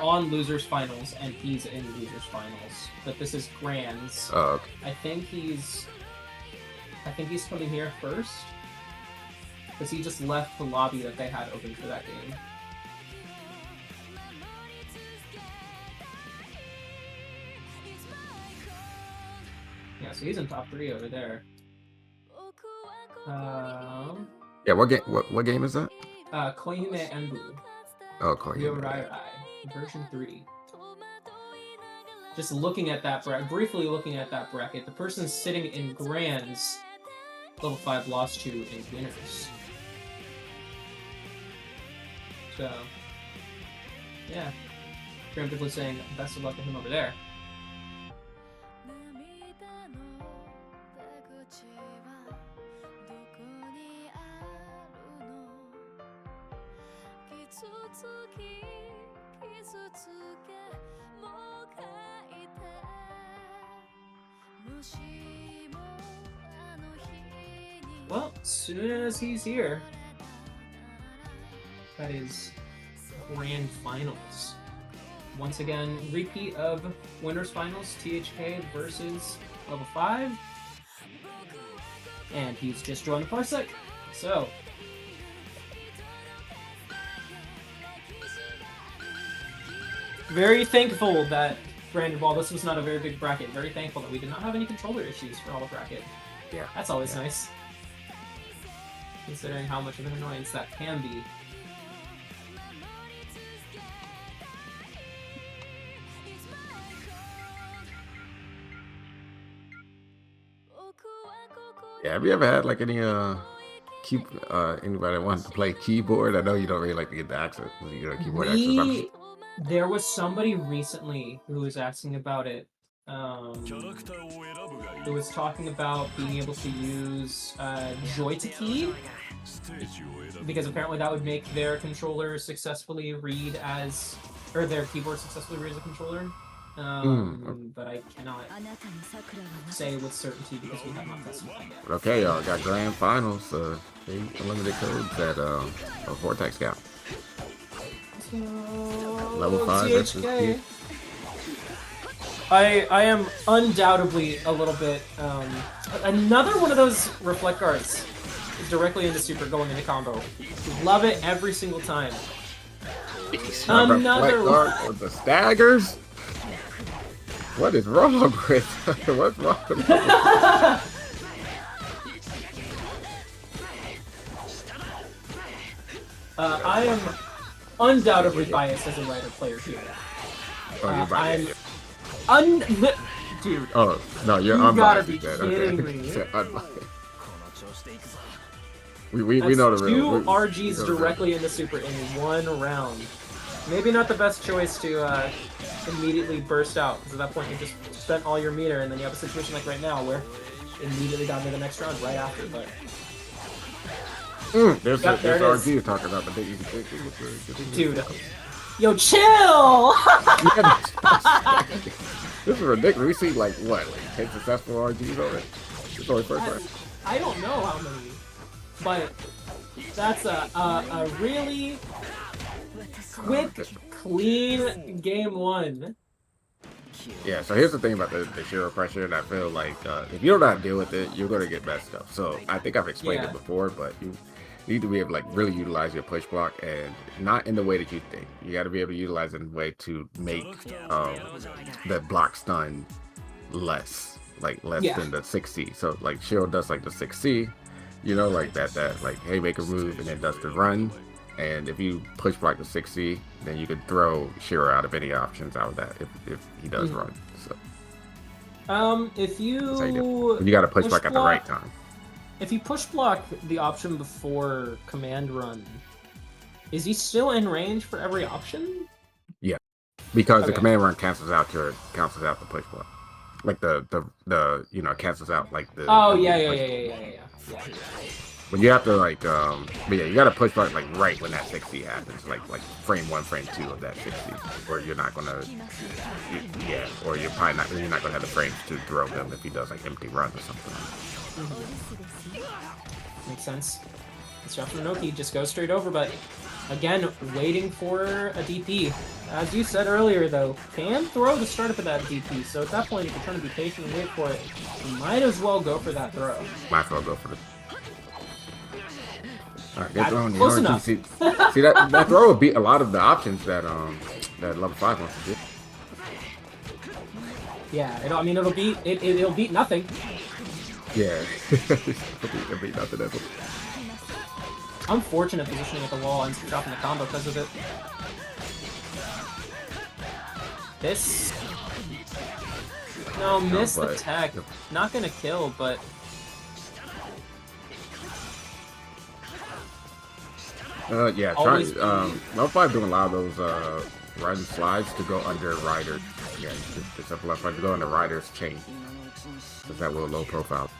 on losers finals and he's in losers finals. But this is grands. Oh, okay. I think he's coming here first. Because he just left the lobby that they had open for that game. Yeah, so he's in top 3 over there. Yeah, what game? What game is that? Koihime Enbu. Oh, Koihime. KuroRaiden, version 3. Just looking at that briefly looking at that bracket, the person sitting in grands, level 5 lost to in winners. So, yeah, preemptively saying best of luck to him over there. Well, as soon as he's here, that is grand finals. Once again, repeat of winners finals, THK versus level 5. And he's just joined the Parsec. So, very thankful that, granted, while this was not a very big bracket, very thankful that we did not have any controller issues for all the bracket. Yeah. That's always nice. Considering how much of an annoyance that can be. Yeah, have you ever had like any anybody that wants to play keyboard? I know you don't really like to get the access, you know, keyboard access. There was somebody recently who was asking about it. Who was talking about being able to use Joy to Key, because apparently that would make their controller successfully read as, or their keyboard successfully read as a controller. But I cannot say with certainty because we have not tested that yet. Okay, y'all got grand finals. Unlimited codes at Vortex Gap. Level 5 versus Q. I am undoubtedly a little bit another one of those reflect guards directly into super going into combo. Love it every single time. Another one with the staggers. What is wrong with what's wrong with I am undoubtedly biased as a writer player here. Oh, you're biased. Dude. Oh no, you're you unbiased. You gotta be kidding me. we know the real. Two RGs directly into super in one round. Maybe not the best choice to immediately burst out, because at that point you just spent all your meter, and then you have a situation like right now where immediately got into the next round right after. But there's RG talking about the big you can take. Dude, yo, chill! This is ridiculous. We see like what, like 10 successful RGs already. It's only first round. I don't know how many, but that's a really quick, clean game one. Yeah, so here's the thing about the Shirou pressure, and I feel like if you don't know how to deal with it, you're going to get messed up. So I think I've explained it before, but you need to be able to like really utilize your push block, and not in the way that you think. You got to be able to utilize it in a way to make the block stun less than the 6C. So like Shirou does like the 6C, you know, like that like haymaker move, and then does the run. And if you push block the 6C, then you could throw Shirou out of any options out of that if he does run. So If That's how you do you it. You got to push block at the right time. If you push block the option before command run, is he still in range for every option? Yeah, because the command run cancels out the push block. Like the cancels out like the. Oh the yeah. When you have to like but yeah, you gotta push block like right when that 60 happens, like frame 1, frame 2 of that 60, or you're not gonna, or you're not gonna have the frames to throw him if he does like empty runs or something. Makes sense. Instruction Noki just goes straight over, but again, waiting for a DP. As you said earlier, though, can throw the startup of that DP, so at that point, if you're trying to be patient and wait for it, you might as well go for that throw. Might as well go for it. Alright, get thrown. Close enough. See that throw will beat a lot of the options that level 5 wants to do. Yeah, it'll beat nothing. Yeah, it'll beat nothing ever. Unfortunate positioning at the wall and dropping the combo because of it. This... No, miss the tech. Not gonna kill, but... Yeah, level 5 doing a lot of those riding slides to go under Rider. Yeah, except for level 5 to go under Rider's chain. Because that will low profile.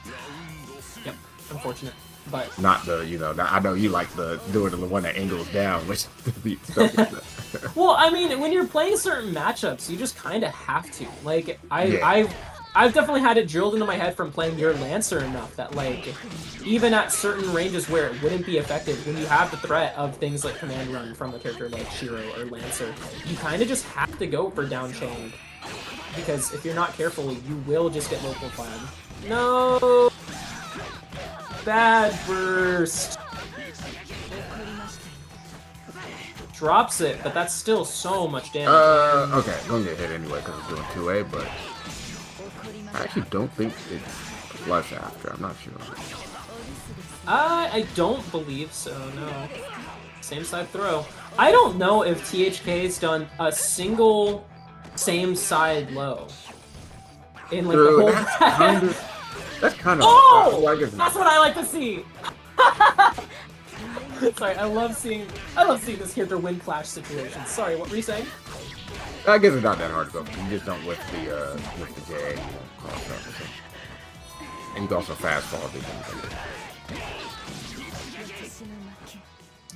Yep, unfortunate. But not the, I know you like doing the one that angles down, which well, I mean, when you're playing certain matchups, you just kind of have to. Like, I've definitely had it drilled into my head from playing your Lancer enough that, like, even at certain ranges where it wouldn't be effective, when you have the threat of things like Command Run from a character like Shirou or Lancer, you kind of just have to go for down chain. Because if you're not careful, you will just get low profiled. No! Bad burst! Drops it, but that's still so much damage. Okay, going to get hit anyway because it's doing 2A, but I actually don't think it's flush after. I'm not sure. I don't believe so, no. Same side throw. I don't know if THK's done a single same side low in like the whole that's kind of that's what I like to see. Sorry, I love seeing this character win clash situations. Sorry, what were you saying? I guess it's not that hard to go. You just don't with the J and you can also fast fall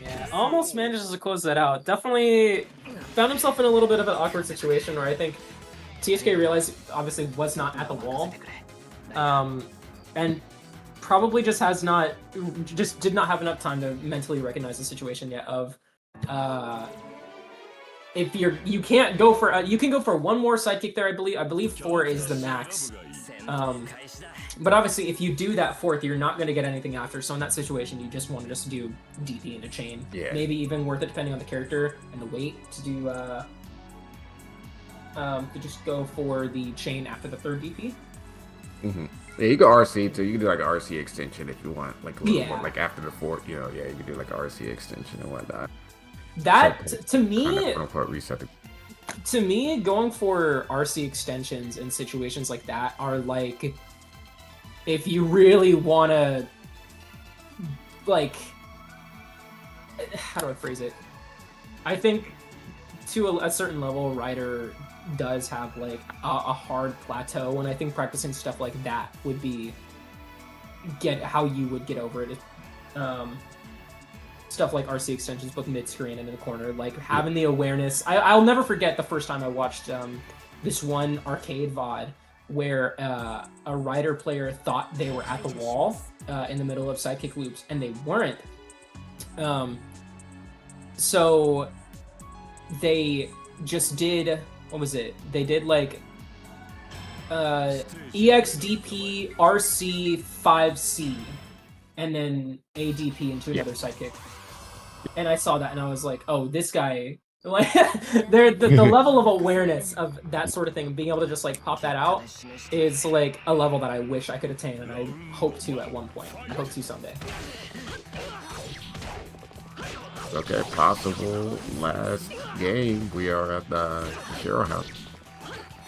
Yeah, almost manages to close that out. Definitely found himself in a little bit of an awkward situation where I think THK realized obviously was not at the wall, and probably just did not have enough time to mentally recognize the situation yet. Of if you can't go for you can go for one more sidekick there. I believe 4 is the max. But obviously, if you do that 4th, you're not going to get anything after. So in that situation, you just want to just do DP in a chain. Yeah. Maybe even worth it depending on the character and the weight to do to just go for the chain after the 3rd DP. Mm-hmm. Yeah, you can RC too. You can do like an RC extension if you want, like a little more, like after the 4th. You can do like an RC extension and whatnot. That to me, reset. To me, going for RC extensions in situations like that are like, if you really want to, like, how do I phrase it? I think to a certain level, Rider does have like a hard plateau, and I think practicing stuff like that would be how you would get over it. Stuff like RC extensions, both mid-screen and in the corner, like having the awareness. I'll never forget the first time I watched this one arcade VOD where a Rider player thought they were at the wall in the middle of sidekick loops, and they weren't. So they just did, what was it? They did like EXDP RC 5C and then ADP into another sidekick. And I saw that and I was like, oh, this guy, like, the level of awareness of that sort of thing, being able to just like pop that out is like a level that I wish I could attain, and I hope to at one point. I hope to someday. Okay, possible last game. We are at the Shirou house.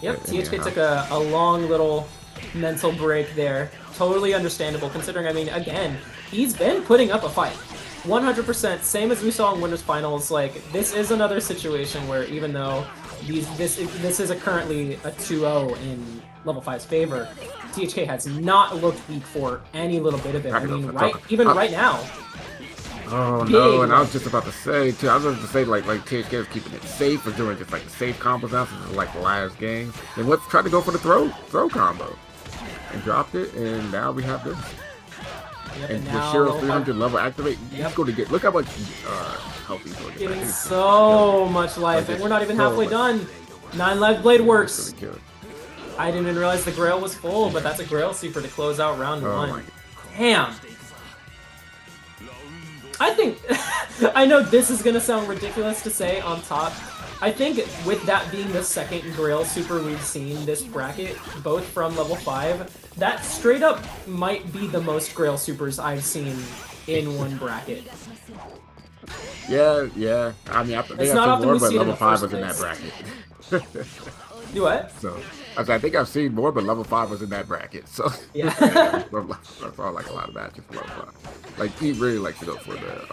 Yep, THK took a long little mental break there. Totally understandable, considering, I mean, again, he's been putting up a fight. 100%, same as we saw in Winners Finals. Like, this is another situation where even though this is currently a 2-0 in Level 5's favor, THK has not looked weak for any little bit of it. I mean, right now. Oh no, and I was just about to say too. I was about to say like THK is keeping it safe or doing just like the safe combos now since like the last game. And let's try to go for the throw combo, and dropped it, and now we have this. Yep, and with Shirou's 300 level activate, he's going to get. Look how much health he's going to get. Getting so much life, and we're not even halfway done. 9 life blade works. I didn't even realize the Grail was full, but that's a Grail Super to close out round 1. Damn. I think, I know this is gonna sound ridiculous to say on top. I think with that being the second Grail Super we've seen this bracket, both from level 5, that straight up might be the most Grail Supers I've seen in one bracket. Yeah. I mean, they got some more, but level 5 was in that bracket. Do what? So, I think I've seen more, but level 5 was in that bracket. So, yeah. I saw like a lot of matches for level 5. Like, he really likes to go for the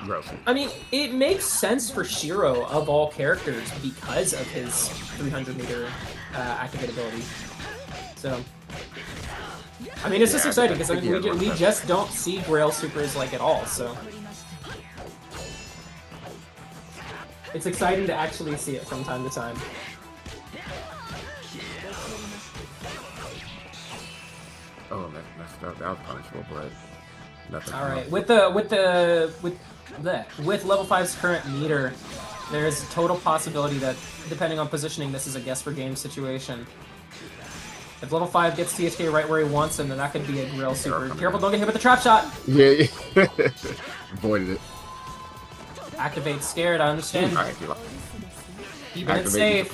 Grail. I mean, it makes sense for Shirou of all characters because of his 300-meter activate ability. So, I mean, it's just exciting because I mean, we just don't see Grail Supers like at all. So, it's exciting to actually see it from time to time. Oh, that was punishable, but nothing. All right, with level 5's current meter, there's a total possibility that, depending on positioning, this is a guess for game situation. If level 5 gets THK right where he wants him, then that could be a Grail Super. Careful, don't get hit with the trap shot. Yeah. Avoided it. Activate scared. I understand. Keeping it safe.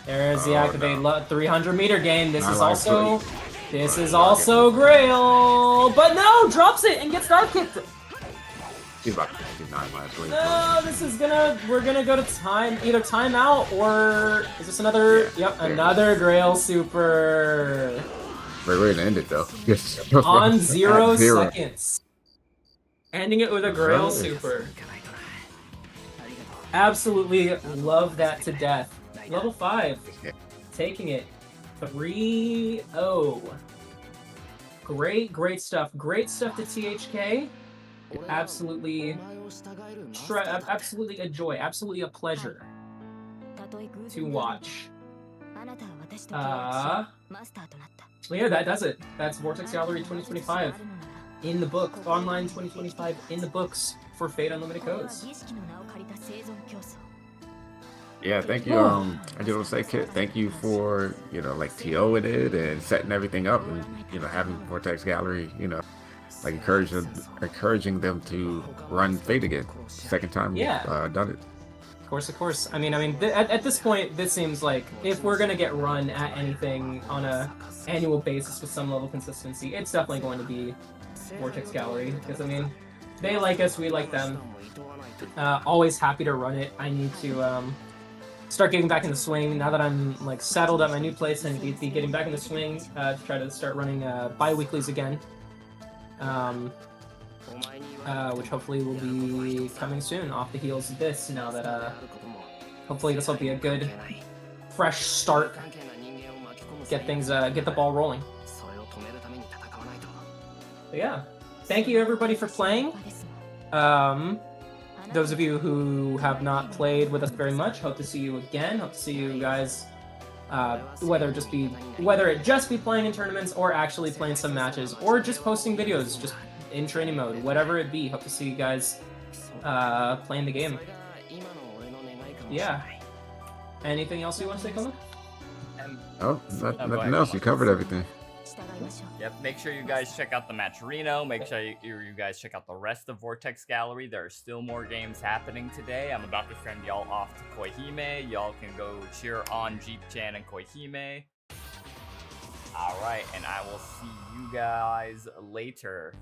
There's the activate 300-meter gain. This is also Grail, but no, drops it and gets dark kicked. He's about to 59 last week. No, this is we're gonna go to either timeout or is this another? Yep, another Grail Super. We're ready to end it though. On 0 seconds, ending it with a Grail Super. Absolutely love that to death. Level 5, taking it 3-0. Great stuff. Great stuff to THK. Absolutely a joy. Absolutely a pleasure to watch. Well, yeah, that does it. That's Vortex Gallery 2025 in the book. Online 2025 in the books for Fate Unlimited Codes. Yeah, thank you. I just want to say, Kit, thank you for, like TOing it and setting everything up and, having Vortex Gallery, like encouraging them to run Fate again. Second time we've done it. Of course. I mean, at this point, this seems like if we're going to get run at anything on a annual basis with some level of consistency, it's definitely going to be Vortex Gallery. Because, I mean, they like us, we like them. Always happy to run it. I need to start getting back in the swing now that I'm like settled at my new place. I need to be getting back in the swing to try to start running bi-weeklies again, which hopefully will be coming soon off the heels of this. Now that hopefully this will be a good fresh start, get the ball rolling. But yeah, thank you everybody for playing. Those of you who have not played with us very much, hope to see you again. Hope to see you guys, whether it just be playing in tournaments or actually playing some matches or just posting videos just in training mode, whatever it be. Hope to see you guys playing the game. Yeah. Anything else you want to say, Koma? Oh, nothing else. You covered everything. Yep, make sure you guys check out the Matcherino. Make sure you guys check out the rest of Vortex Gallery. There are still more games happening today. I'm about to send y'all off to Koihime. Y'all can go cheer on Jeep-chan and Koihime. Alright, and I will see you guys later.